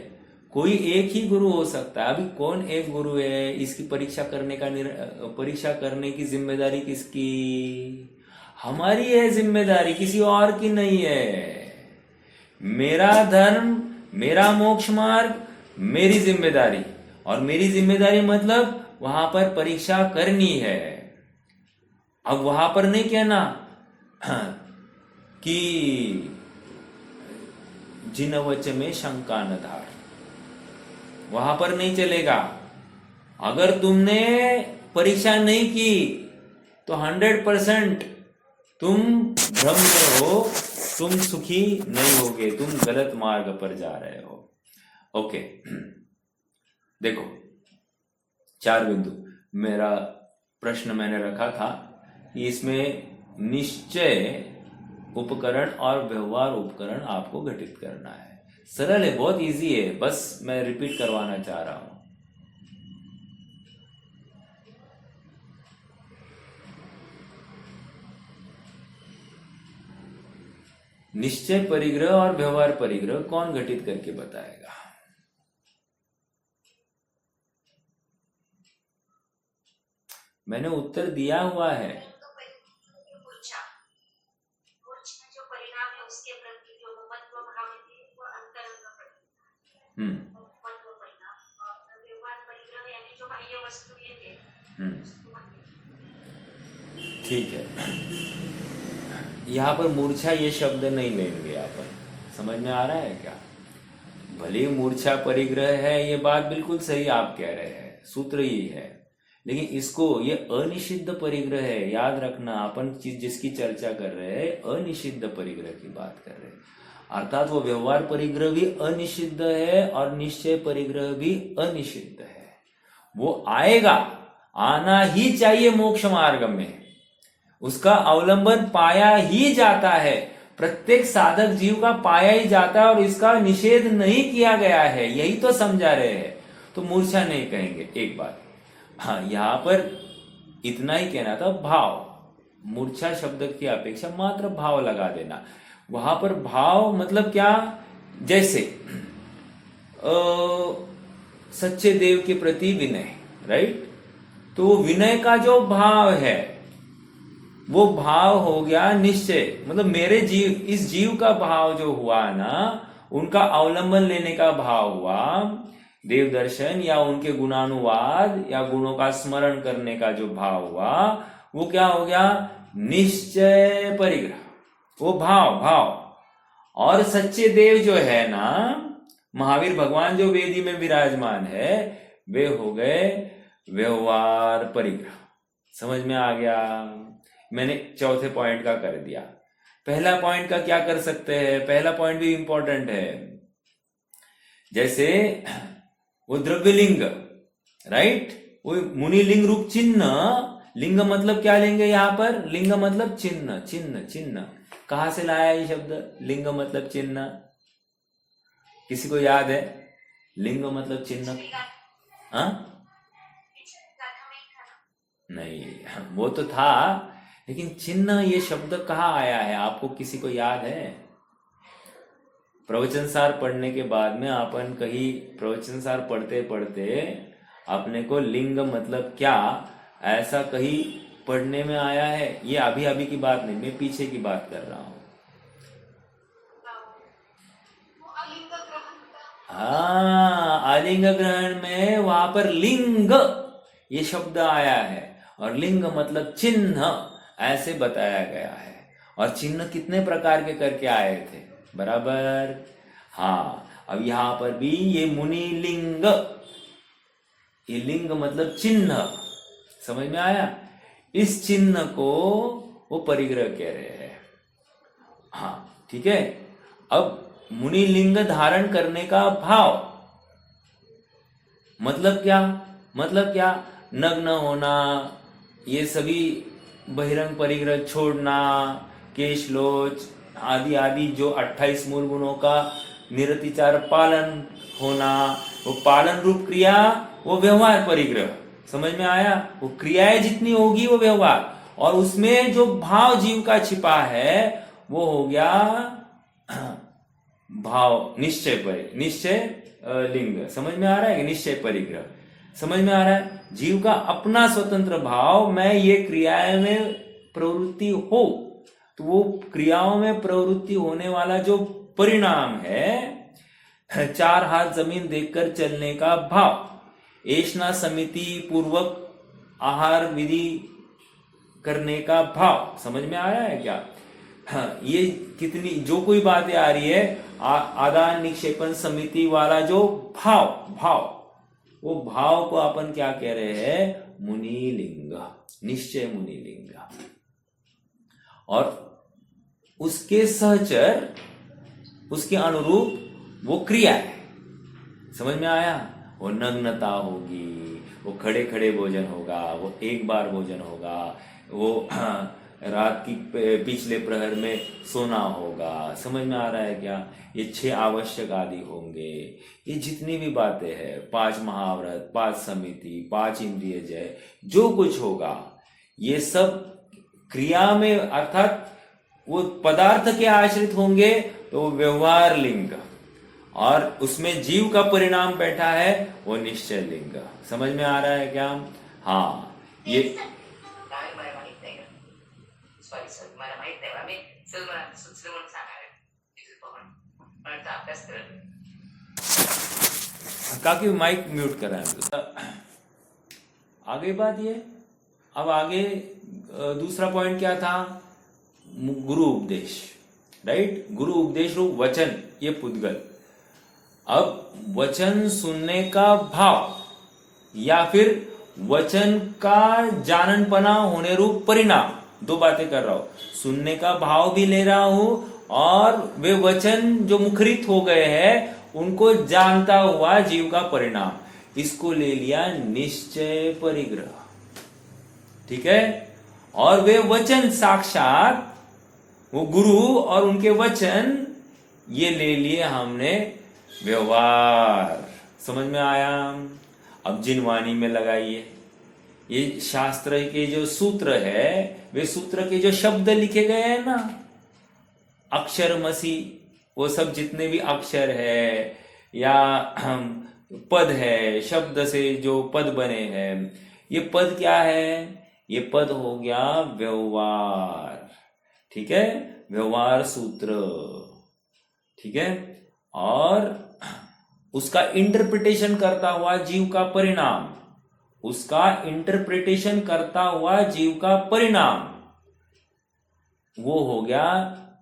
कोई एक ही गुरु हो सकता है। अभी कौन एक गुरु है, इसकी परीक्षा करने की जिम्मेदारी किसकी? हमारी है जिम्मेदारी, किसी और की नहीं है। मेरा धर्म, मेरा मोक्ष मार्ग, मेरी जिम्मेदारी। और मेरी जिम्मेदारी मतलब वहां पर परीक्षा करनी है। अब वहां पर नहीं कहना कि जिन वच में शंका न धार, वहां पर नहीं चलेगा। अगर तुमने परीक्षा नहीं की तो 100% तुम भ्रम में हो, तुम सुखी नहीं होगे, तुम गलत मार्ग पर जा रहे हो। ओके, देखो 4 बिंदु मेरा प्रश्न मैंने रखा था कि इसमें निश्चय उपकरण और व्यवहार उपकरण आपको घटित करना है। सरल है, बहुत इजी है, बस मैं रिपीट करवाना चाह रहा हूं। निश्चय परिग्रह और व्यवहार परिग्रह कौन घटित करके बताएगा? मैंने उत्तर दिया हुआ है। जो परिणाम है उसके प्रति जो महत्व भाव है वो अंतरंग परिणाम। हम्म महत्व परिणाम और व्यवहार परिग्रह यानी जो बाह्य वस्तु है। ठीक है, यहाँ पर मूर्छा ये शब्द नहीं लेंगे अपन। समझ में आ रहा है क्या? भले ही मूर्छा परिग्रह है, ये बात बिल्कुल सही आप कह रहे हैं, सूत्र ही है, लेकिन इसको ये अनिषिद्ध परिग्रह है, याद रखना। अपन चीज जिसकी चर्चा कर रहे हैं अनिषिद्ध परिग्रह की बात कर रहे हैं, अर्थात वो व्यवहार परिग्रह भी अनिषिद्ध है और निश्चय परिग्रह भी अनिषिद्ध है। वो आएगा, आना ही चाहिए मोक्ष मार्ग में, उसका अवलंबन पाया ही जाता है, प्रत्येक साधक जीव का पाया ही जाता है और इसका निषेध नहीं किया गया है, यही तो समझा रहे हैं। तो मूर्छा नहीं कहेंगे, एक बात। हाँ, यहां पर इतना ही कहना था, भाव। मूर्छा शब्द की अपेक्षा मात्र भाव लगा देना। वहां पर भाव मतलब क्या? जैसे सच्चे देव के प्रति विनय, राइट? तो विनय का जो भाव है वो भाव हो गया निश्चय, मतलब मेरे जीव, इस जीव का भाव जो हुआ ना, उनका अवलंबन लेने का भाव हुआ, देव दर्शन या उनके गुणानुवाद या गुणों का स्मरण करने का जो भाव हुआ, वो क्या हो गया? निश्चय परिग्रह, वो भाव। और सच्चे देव जो है ना, महावीर भगवान जो वेदी में विराजमान है, वे हो गए व्यवहार परिग्रह। समझ में आ गया? मैंने चौथे पॉइंट का कर दिया। पहला पॉइंट का क्या कर सकते हैं? पहला पॉइंट भी इंपॉर्टेंट है। जैसे वो द्रव्यलिंग, राइट? वो मुनिलिंग रूप चिन्ह, लिंग मतलब क्या लेंगे यहां पर? लिंग मतलब चिन्ह, चिन्ह, चिन्ह। कहां से लाया ये शब्द लिंग मतलब चिन्ह? किसी को याद है? लिंग मतलब चिन्ह? हाँ, नहीं, वो तो था, लेकिन चिन्ह ये शब्द कहाँ आया है? आपको किसी को याद है? प्रवचन सार पढ़ने के बाद में अपन कहीं प्रवचन सार पढ़ते पढ़ते अपने को लिंग मतलब क्या, ऐसा कहीं पढ़ने में आया है? ये अभी अभी की बात नहीं, मैं पीछे की बात कर रहा हूं। हाँ, आलिंग ग्रहण में वहां पर लिंग ये शब्द आया है, और लिंग मतलब चिन्ह ऐसे बताया गया है। और चिन्ह कितने प्रकार के करके आए थे, बराबर? हाँ, अब यहां पर भी ये मुनि लिंग, ये लिंग मतलब चिन्ह, समझ में आया? इस चिन्ह को वो परिग्रह कह रहे हैं। हाँ, ठीक है। अब मुनि लिंग धारण करने का भाव मतलब क्या? मतलब क्या? नग्न होना, ये सभी बहिरंग परिग्रह छोड़ना, केश लोच आदि आदि जो 28 मूल गुणों का निरतिचार पालन होना, वो पालन रूप क्रिया, वो व्यवहार परिग्रह। समझ में आया? वो क्रियाएं जितनी होगी वो व्यवहार, और उसमें जो भाव जीव का छिपा है वो हो गया भाव निश्चय निश्चय लिंग। समझ में आ रहा है कि निश्चय परिग्रह? समझ में आ रहा है? जीव का अपना स्वतंत्र भाव, मैं ये क्रियाएं में प्रवृत्ति हो, तो वो क्रियाओं में प्रवृत्ति होने वाला जो परिणाम है, 4 हाथ जमीन देखकर चलने का भाव, ऐष्णा समिति पूर्वक आहार विधि करने का भाव, समझ में आया है क्या? हाँ, ये कितनी जो कोई बातें आ रही है, आदान निक्षेपण समिति वाला जो भाव, वो भाव को अपन क्या कह रहे हैं? मुनिलिंग, निश्चय मुनिलिंग। और उसके सहचर, उसके अनुरूप वो क्रिया है, समझ में आया? वो नग्नता होगी, वो खड़े खड़े भोजन होगा, वो एक बार भोजन होगा, वो रात की पिछले प्रहर में सोना होगा, समझ में आ रहा है क्या? ये 6 आवश्यक आदि होंगे, ये जितनी भी बातें हैं, 5 महाव्रत, 5 समिति, 5 इंद्रिय जय, जो कुछ होगा ये सब क्रिया में, अर्थात वो पदार्थ के आश्रित होंगे, तो व्यवहार लिंग, और उसमें जीव का परिणाम बैठा है वो निश्चय लिंग। समझ में आ रहा है क्या? हाँ, ये मला माहित नाही का? सॉरी सर, मला माहित नाही. आम्ही सर म्हणून सांगा मला तर अभ्यास करत काकी माइक म्यूट करा है। आगे बात ये, अब आगे दूसरा पॉइंट क्या था? गुरु उपदेश, राइट? गुरु उपदेश रूप वचन, ये पुद्गल। अब वचन सुनने का भाव या फिर वचन का जाननपना होने रूप परिणाम, 2 बातें कर रहा हूं। सुनने का भाव भी ले रहा हूं और वे वचन जो मुखरित हो गए हैं उनको जानता हुआ जीव का परिणाम, इसको ले लिया निश्चय परिग्रह, ठीक है? और वे वचन साक्षात वो गुरु और उनके वचन, ये ले लिए हमने व्यवहार। समझ में आया? अब जिनवाणी में लगाइए, ये शास्त्र के जो सूत्र है, वे सूत्र के जो शब्द लिखे गए हैं ना, अक्षरमसी, वो सब जितने भी अक्षर है या पद है, शब्द से जो पद बने हैं, ये पद क्या है? ये पद हो गया व्यवहार, ठीक है? व्यवहार सूत्र, ठीक है? और उसका इंटरप्रिटेशन करता हुआ जीव का परिणाम, उसका इंटरप्रिटेशन करता हुआ जीव का परिणाम, वो हो गया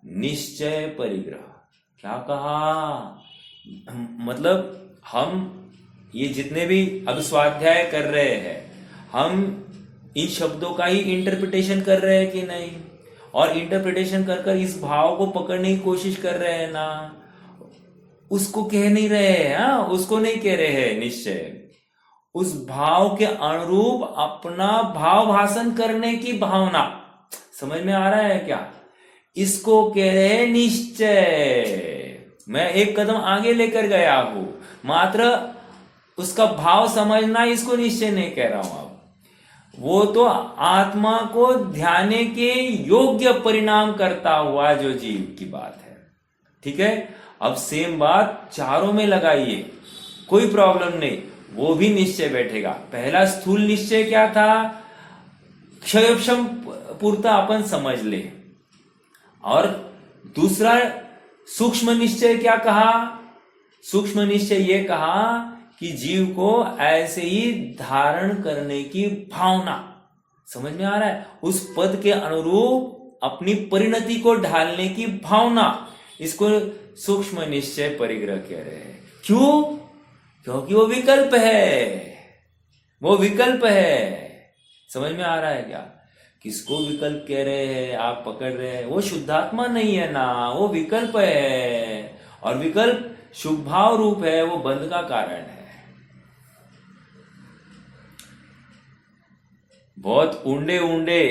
निश्चय परिग्रह। क्या कहा? मतलब हम ये जितने भी अब स्वाध्याय कर रहे हैं, हम इन शब्दों का ही इंटरप्रिटेशन कर रहे हैं कि नहीं? और इंटरप्रिटेशन कर कर इस भाव को पकड़ने की कोशिश कर रहे हैं ना, उसको कह नहीं रहे हैं, हाँ, उसको नहीं कह रहे हैं निश्चय, उस भाव के अनुरूप अपना भाव भाषण करने की भावना। समझ में आ रहा है क्या? इसको कह रहे हैं निश्चय। मैं एक कदम आगे लेकर गया हूं, मात्र उसका भाव समझना, इसको निश्चय नहीं कह रहा हूं। अब वो तो आत्मा को ध्याने के योग्य परिणाम करता हुआ जो जीव की बात है, ठीक है? अब सेम बात चारों में लगाइए, कोई प्रॉब्लम नहीं, वो भी निश्चय बैठेगा। पहला स्थूल निश्चय क्या था? क्षयक्षम पूर्ता अपन समझ ले। और दूसरा सूक्ष्म निश्चय क्या कहा? सूक्ष्म निश्चय ये कहा कि जीव को ऐसे ही धारण करने की भावना। समझ में आ रहा है? उस पद के अनुरूप अपनी परिणति को ढालने की भावना, इसको सूक्ष्म निश्चय परिग्रह कह रहे हैं। क्यों? क्योंकि वो विकल्प है, वो विकल्प है। समझ में आ रहा है क्या? किसको विकल्प कह रहे हैं? आप पकड़ रहे हैं, वो शुद्धात्मा नहीं है ना, वो विकल्प है। और विकल्प शुभ भाव रूप है, वो बंध का कारण है। बहुत ऊंडे ऊंडे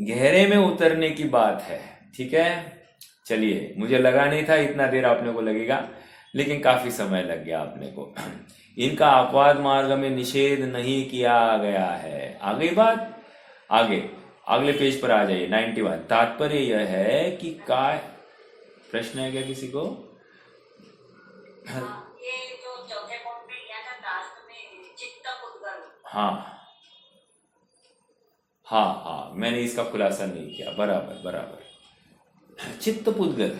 गहरे में उतरने की बात है, ठीक है? चलिए, मुझे लगा नहीं था इतना देर आपने को लगेगा, लेकिन काफी समय लग गया आपने को। इनका अपवाद मार्ग में निषेध नहीं किया गया है। आ गई बात? आगे अगले पेज पर आ जाइए, 91। तात्पर्य यह है कि काय, प्रश्न है क्या किसी को? ये जो चौथे पॉइंट में लिया था दास्त में चित्त पुद्गल, हाँ हाँ हाँ, मैंने इसका खुलासा नहीं किया। बराबर बराबर। चित्त पुद्गल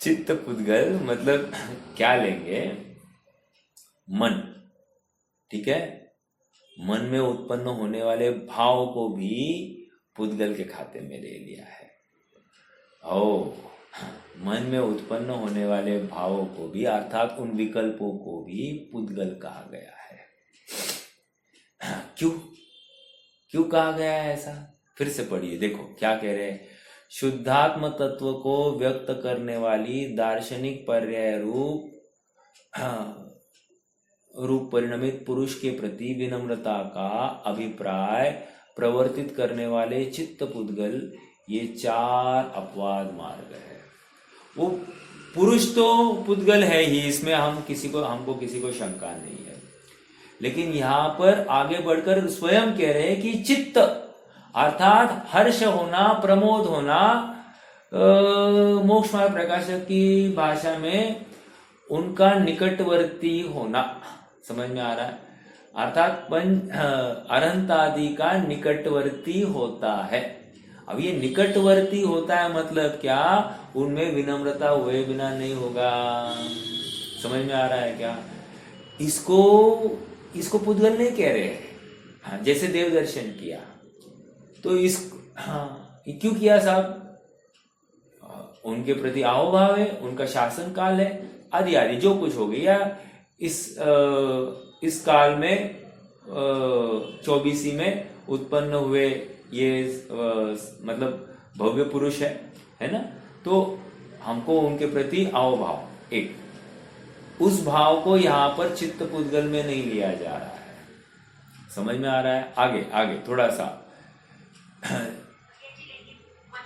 चित्त पुद्गल मतलब क्या लेंगे? मन, ठीक है। मन में उत्पन्न होने वाले भाव को भी पुद्गल के खाते में ले लिया है। मन में उत्पन्न होने वाले भावों को भी, अर्थात उन विकल्पों को भी पुद्गल कहा गया है। क्यों कहा गया है ऐसा? फिर से पढ़िए, देखो क्या कह रहे हैं। शुद्धात्म तत्व को व्यक्त करने वाली दार्शनिक पर्याय रूप परिणमित पुरुष के प्रति विनम्रता का अभिप्राय प्रवर्तित करने वाले चित्त पुद्गल, ये 4 अपवाद मार्ग है। वो पुरुष तो पुद्गल है ही, इसमें हमको किसी को शंका नहीं है। लेकिन यहां पर आगे बढ़कर स्वयं कह रहे हैं कि चित्त अर्थात हर्ष होना, प्रमोद होना, मोक्ष मार्ग प्रकाशक की भाषा में उनका निकटवर्ती होना, समझ में आ रहा है? अर्थात अरहंत आदि का निकटवर्ती होता है। अब ये निकटवर्ती होता है मतलब क्या? उनमें विनम्रता हुए बिना नहीं होगा। समझ में आ रहा है क्या? इसको पुद्गल नहीं कह रहे। हाँ, जैसे देव दर्शन किया तो क्यों किया साहब? उनके प्रति आओभाव है, उनका शासन काल है, आदि आदि जो कुछ हो गया। इस काल में 24 में उत्पन्न हुए ये मतलब भव्य पुरुष है ना, तो हमको उनके प्रति आओभाव, एक उस भाव को यहाँ पर चित्त पुद्गल में नहीं लिया जा रहा है। समझ में आ रहा है? आगे थोड़ा सा। मन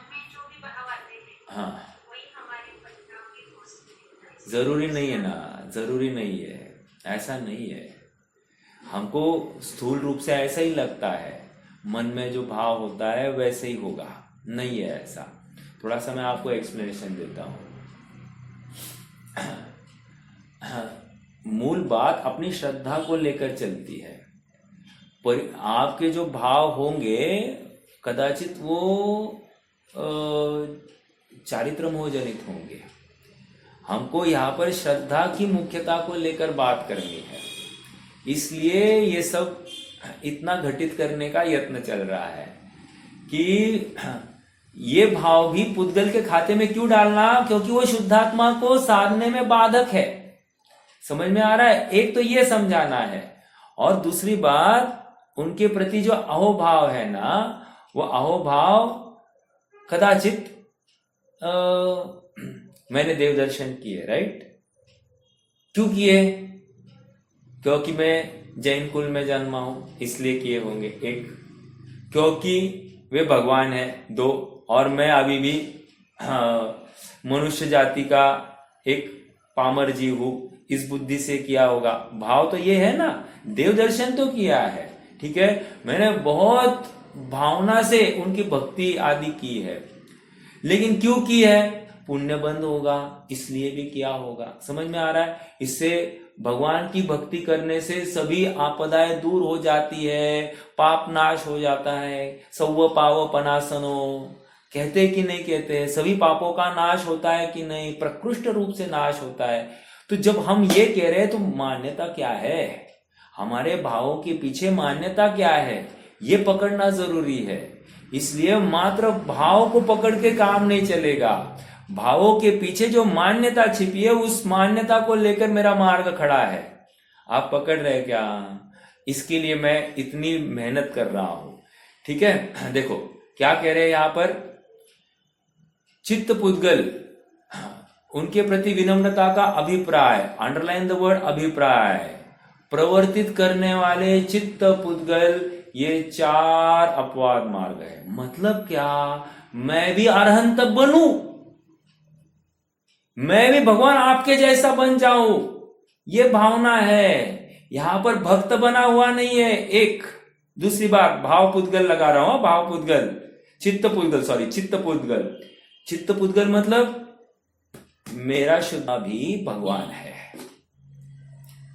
में जो भी भाव आते हैं, हाँ, वही हमारे परिणाम के घोषित। जरूरी नहीं है ना, जरूरी नहीं है, ऐसा नहीं है। हमको स्थूल रूप से ऐसा ही लगता है, मन में जो भाव होता है वैसे ही होगा, नहीं है ऐसा। थोड़ा सा मैं आपको एक्सप्लेनेशन देता हूं। मूल बात अपनी श्रद्धा को लेकर चलती है। पर आपके जो भाव होंगे कदाचित वो चारित्र मोह जनित होंगे। हमको यहाँ पर श्रद्धा की मुख्यता को लेकर बात करनी है, इसलिए ये सब इतना घटित करने का यत्न चल रहा है कि ये भाव भी पुद्गल के खाते में क्यों डालना, क्योंकि वो शुद्धात्मा को साधने में बाधक है। समझ में आ रहा है? एक तो ये समझाना है, और दूसरी बात उनके प्रति जो अहोभाव है ना, वो अहोभाव कदाचित मैंने देव दर्शन किए, राइट? क्यों किए? क्योंकि मैं जैन कुल में जन्मा हूं इसलिए किए होंगे, एक क्योंकि वे भगवान है, 2 और मैं अभी भी मनुष्य जाति का एक पामर जीव हूं, इस बुद्धि से किया होगा। भाव तो ये है ना, देव दर्शन तो किया है, ठीक है, मैंने बहुत भावना से उनकी भक्ति आदि की है, लेकिन क्यों की है? पुण्य बंद होगा इसलिए भी किया होगा। समझ में आ रहा है? इससे भगवान की भक्ति करने से सभी आपदाएं दूर हो जाती है, पाप नाश हो जाता है। सव्व पाव पनासनो कहते कि नहीं कहते? सभी पापों का नाश होता है कि नहीं? प्रकृष्ट रूप से नाश होता है। तो जब हम ये कह रहे हैं तो मान्यता क्या है, हमारे भावों के पीछे मान्यता क्या है, ये पकड़ना जरूरी है। इसलिए मात्र भाव को पकड़ के काम नहीं चलेगा, भावों के पीछे जो मान्यता छिपी है उस मान्यता को लेकर मेरा मार्ग खड़ा है। आप पकड़ रहे क्या? इसके लिए मैं इतनी मेहनत कर रहा हूं, ठीक है। देखो क्या कह रहे हैं यहां पर, चित्त पुद्गल उनके प्रति विनम्रता का अभिप्राय, अंडरलाइन द वर्ड अभिप्राय, प्रवर्तित करने वाले चित्त पुद्गल, ये 4 अपवाद मार्ग है। मतलब क्या? मैं भी अरहंत बनूं, मैं भी भगवान आपके जैसा बन जाऊं, ये भावना है। यहां पर भक्त बना हुआ नहीं है। एक दूसरी बात, भाव पुद्गल लगा रहा हूं, भाव पुद्गल, चित्त पुद्गल। चित्त पुद्गल मतलब मेरा शुद्ध भी भगवान है।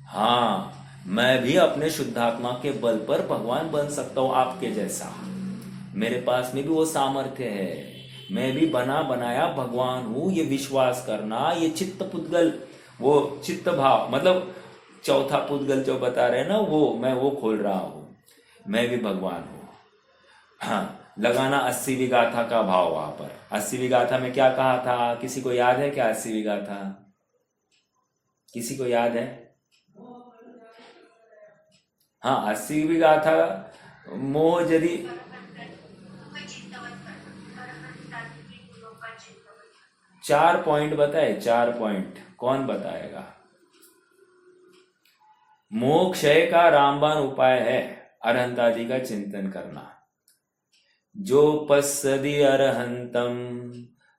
हाँ, मैं भी अपने शुद्धात्मा के बल पर भगवान बन सकता हूं आपके जैसा। मेरे पास में भी वो सामर्थ्य है, मैं भी बना बनाया भगवान हूं, ये विश्वास करना, ये चित्त पुद्गल, वो चित्त भाव, मतलब चौथा पुद्गल जो बता रहे हैं ना, वो मैं वो खोल रहा हूं, मैं भी भगवान हूं। हाँ, लगाना 80वीं गाथा का भाव वहां पर। 80वीं गाथा में क्या कहा था, किसी को याद है क्या 80वीं गाथा? किसी को याद है? हाँ, 80वीं गाथा मोह यदि चिंतवन करना, अरहंतादि के गुणों का चिंतवन करना। 4 पॉइंट बताए, 4 पॉइंट कौन बताएगा? मोक्षय का रामबाण उपाय है अरहंतादि का चिंतन करना। जो पश्यदि अरहंतम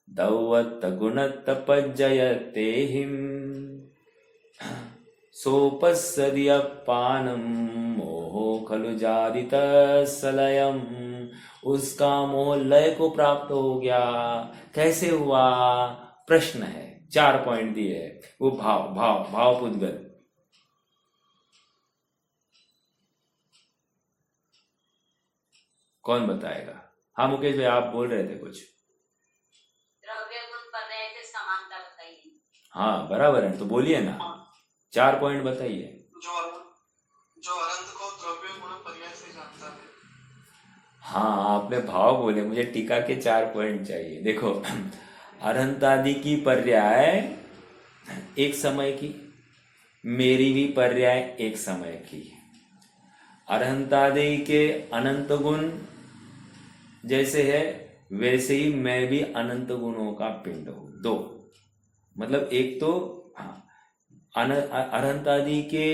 दौवत गुणत पज्जयते हिम सोपस्सदि अपानम मोहो खलु जादित सलयम। उसका मोह लय को प्राप्त हो गया। कैसे हुआ? प्रश्न है। 4 पॉइंट दिए है। वो भाव भाव भाव पुद्गल। कौन बताएगा? हाँ मुकेश भाई, आप बोल रहे थे कुछ। द्रव्य गुण पर्याय से समानता बताइए। हाँ बराबर है, तो बोलिए ना, 4 पॉइंट बताइए। जो अनंत को द्रव्य गुण पर्याय से जानता है। हाँ आपने भाव बोले, मुझे टीका के 4 पॉइंट चाहिए। देखो, अनंत आदि की पर्याय एक समय की, मेरी भी पर्याय एक समय की। अनंत आदि के अनंत गुण जैसे है वैसे ही मैं भी अनंत गुणों का पिंड हूं। 2 मतलब एक तो अनंत आदि के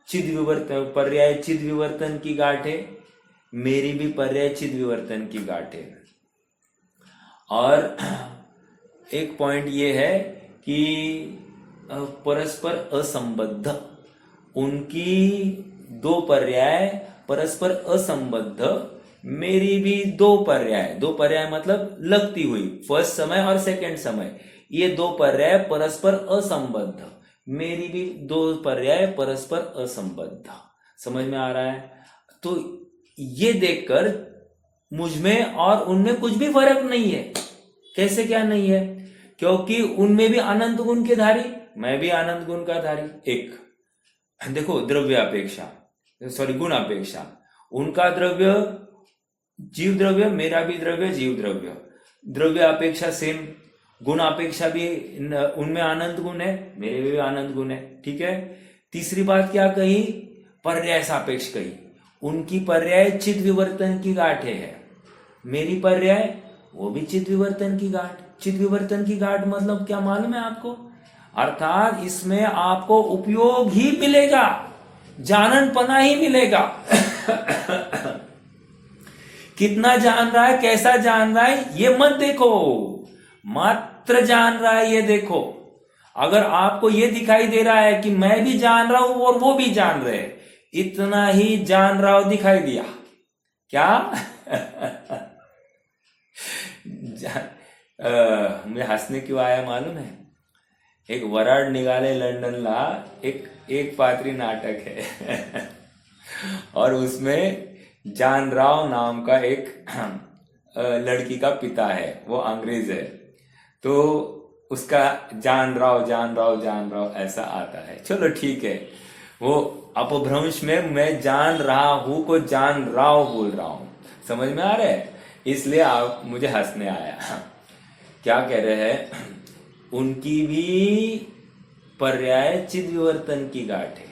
चिद विवर्तन पर्याय चिद विवर्तन की गांठ है, मेरी भी पर्याय चिद विवर्तन की गांठ है। और एक पॉइंट ये है कि परस्पर असंबद्ध, उनकी 2 पर्याय परस्पर असंबद्ध, मेरी भी 2 पर्याय मतलब लगती हुई, फर्स्ट समय और सेकंड समय, ये 2 पर्याय परस्पर असंबद्ध, मेरी भी 2 पर्याय परस्पर असंबद्ध। समझ में आ रहा है? तो ये देखकर मुझ में और उनमें कुछ भी फर्क नहीं है। कैसे क्या नहीं है? क्योंकि उनमें भी अनंत गुण के धारी, मैं भी अनंत गुण का धारी। एक देखो, द्रव्य अपेक्षा, सॉरी गुण अपेक्षा, उनका द्रव्य जीव द्रव्य, मेरा भी द्रव्य जीव द्रव्य, द्रव्य अपेक्षा सेम, गुण अपेक्षा भी उनमें अनंत गुण है, मेरे भी अनंत गुण है। ठीक है। तीसरी बात क्या कही? पर्याय सापेक्ष कही। उनकी पर्याय चिद विवर्तन की गांठे है, मेरी पर्याय वो भी चिद विवर्तन की गांठ। चिद विवर्तन की गांठ मतलब क्या मालूम है आपको? अर्थात इसमें आपको उपयोग ही मिलेगा, जाननपना ही मिलेगा। कितना जान रहा है, कैसा जान रहा है, ये मत देखो, मात्र जान रहा है ये देखो। अगर आपको ये दिखाई दे रहा है कि मैं भी जान रहा हूं और वो भी जान रहे, इतना ही जान रहा हो दिखाई दिया क्या? मुझे हंसने क्यों आया मालूम है? एक वराड निघाले लंडनला एक पात्री नाटक है और उसमें जान राव नाम का एक लड़की का पिता है, वो अंग्रेज है, तो उसका जान राव ऐसा आता है। चलो ठीक है, वो अपभ्रंश में मैं जान रहा हूं को जान राव बोल रहा हूं, समझ में आ रहा है? इसलिए आप मुझे हंसने आया। क्या कह रहे हैं? उनकी भी पर्याय चिद विवर्तन की गांठ है,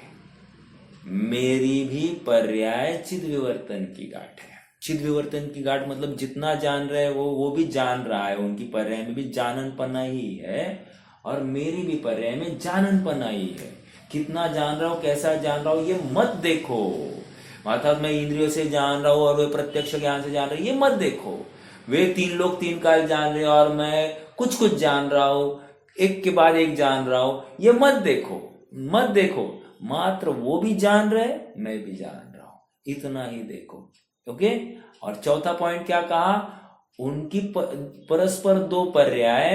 मेरी भी पर्याय चिद विवर्तन की गांठ है। चिद विवर्तन की गांठ मतलब जितना जान रहे वो भी जान रहा है, उनकी पर्याय में भी जाननपना ही है और मेरी भी पर्याय में जाननपना ही है। कितना जान रहा हूं, कैसा जान रहा हूं, ये मत देखो। अर्थात मैं इंद्रियों से जान रहा हूं और वे प्रत्यक्ष ज्ञान से जान रहे, ये मत देखो। वे 3 लोग 3 काल जान रहे और मैं कुछ कुछ जान रहा हूं, एक के बाद एक जान रहा हूं, ये मत देखो, मत देखो। मात्र वो भी जान रहे, मैं भी जान रहा हूं, इतना ही देखो। ओके। और चौथा पॉइंट क्या कहा? उनकी परस्पर 2 पर्याय,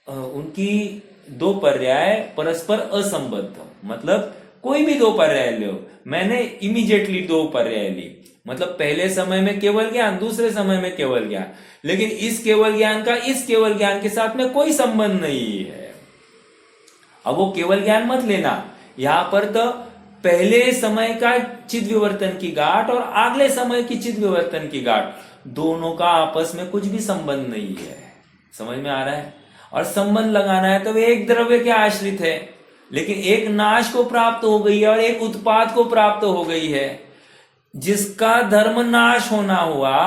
उनकी 2 पर्याय परस्पर असंबद्ध, मतलब कोई भी 2 पर्याय लो, मैंने इमीडिएटली 2 पर्याय ली, मतलब पहले समय में केवल ज्ञान, दूसरे समय में केवल ज्ञान, लेकिन इस केवल ज्ञान का इस केवल ज्ञान के साथ में कोई संबंध नहीं है। अब वो केवल ज्ञान मत लेना, यहां पर तो पहले समय का चिद विवर्तन की गांठ और अगले समय की चिद विवर्तन की गांठ, दोनों का आपस में कुछ भी संबंध नहीं है। समझ में आ रहा है? और संबंध लगाना है तो वे एक द्रव्य के आश्रित है, लेकिन एक नाश को प्राप्त हो गई है और एक उत्पाद को प्राप्त हो गई है। जिसका धर्म नाश होना हुआ,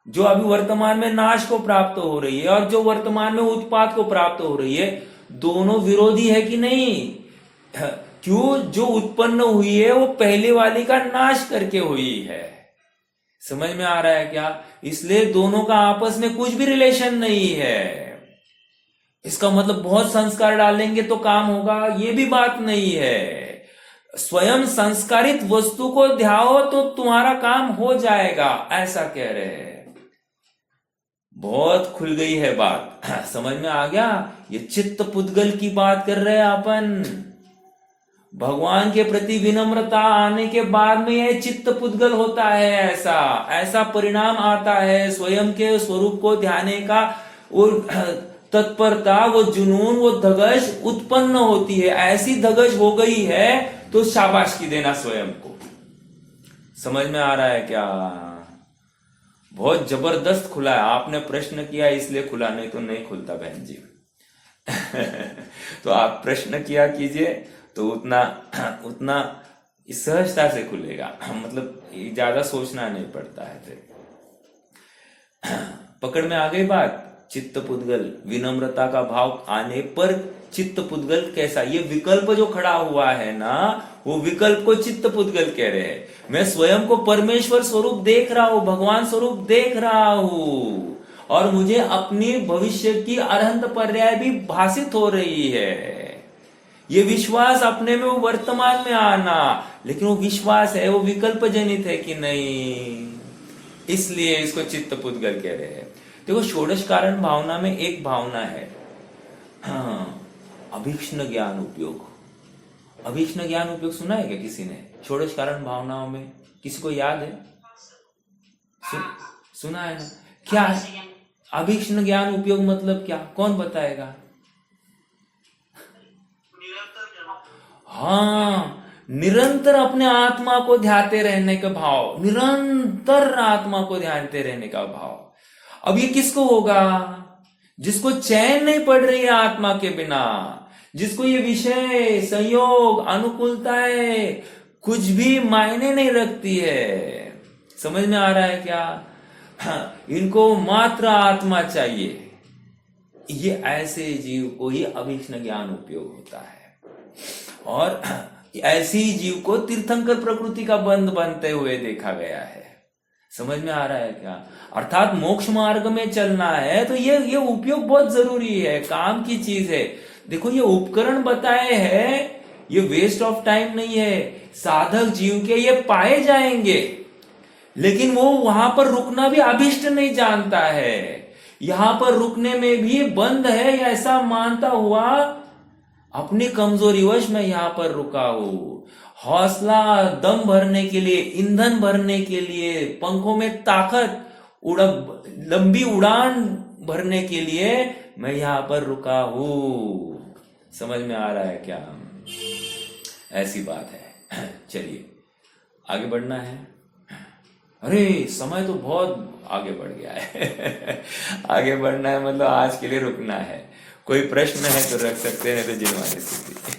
जो अभी वर्तमान में नाश को प्राप्त हो रही है, और जो वर्तमान में उत्पाद को प्राप्त हो रही है, दोनों विरोधी है कि नहीं? क्यों? जो उत्पन्न हुई है वो पहले वाली का नाश करके हुई है। समझ में आ रहा है क्या? इसलिए दोनों का आपस में कुछ भी रिलेशन नहीं है। इसका मतलब बहुत संस्कार डालेंगे तो काम होगा, ये भी बात नहीं है। स्वयं संस्कारित वस्तु को ध्याओ तो तुम्हारा काम हो जाएगा, ऐसा कह रहे हैं। बहुत खुल गई है बात, समझ में आ गया? ये चित्त पुद्गल की बात कर रहे हैं अपन। भगवान के प्रति विनम्रता आने के बाद में यह चित्त पुद्गल होता है। ऐसा परिणाम आता है। स्वयं के स्वरूप को ध्याने का वो तत्परता, वो जुनून, वो धगश उत्पन्न होती है। ऐसी धगश हो गई है तो शाबाशी देना स्वयं को। समझ में आ रहा है क्या? बहुत जबरदस्त खुला है। आपने प्रश्न किया इसलिए खुला, नहीं तो नहीं खुलता बहन जी। तो आप प्रश्न किया कीजिए तो उतना सहजता से खुलेगा। मतलब ज्यादा सोचना नहीं पड़ता है। फिर पकड़ में आ गई बात। चित्त पुद्गल, विनम्रता का भाव आने पर चित्त पुद्गल कैसा? ये विकल्प जो खड़ा हुआ है ना, वो विकल्प को चित्त पुद्गल कह रहे हैं। मैं स्वयं को परमेश्वर स्वरूप देख रहा हूं, भगवान स्वरूप देख रहा हूं, और मुझे अपनी भविष्य की अरहंत पर्याय भी भाषित हो रही है। ये विश्वास अपने में, वो वर्तमान में आना, लेकिन वो विश्वास है, वो विकल्प जनित है कि नहीं, इसलिए इसको चित्त पुद्गल कह रहे हैं। देखो, षोडश कारण भावना में एक भावना है, अभीक्ष्ण ज्ञान उपयोग। अभीक्ष्ण ज्ञान उपयोग सुना है क्या किसी ने? षोडश कारण भावनाओं में किसी को याद है? सुना है ना? क्या है अभीक्ष्ण ज्ञान उपयोग? मतलब क्या? कौन बताएगा? हाँ, निरंतर अपने आत्मा को ध्याते रहने का भाव, निरंतर आत्मा को ध्यानते रहने का भाव। अब ये किसको होगा? जिसको चैन नहीं पड़ रही है आत्मा के बिना, जिसको ये विषय, संयोग, अनुकूलताएं कुछ भी मायने नहीं रखती है। समझ में आ रहा है क्या? इनको मात्र आत्मा चाहिए। ये ऐसे जीव को ही अभीक्ष्ण ज्ञान उपयोग होता है। और ऐसी जीव को तीर्थंकर प्रकृति का बंध बनते हुए देखा गया है। समझ में आ रहा है क्या? अर्थात मोक्ष मार्ग में चलना है तो ये उपयोग बहुत जरूरी है, काम की चीज है। देखो, ये उपकरण बताए हैं, ये वेस्ट ऑफ टाइम नहीं है। साधक जीव के ये पाए जाएंगे, लेकिन वो वहां पर रुकना भी अभिष्ट नहीं जानता है। यहां पर रुकने में भी बंद है, ऐसा मानता हुआ अपनी कमजोरीवश में यहां पर रुका हूं। हौसला, दम भरने के लिए, ईंधन भरने के लिए, पंखों में ताकत, लंबी उड़ान भरने के लिए मैं यहां पर रुका हूं। समझ में आ रहा है क्या? ऐसी बात है। चलिए आगे बढ़ना है। अरे समय तो बहुत आगे बढ़ गया है। आगे बढ़ना है मतलब आज के लिए रुकना है। कोई प्रश्न है तो रख सकते हैं, तो जिनवानी स्थिति।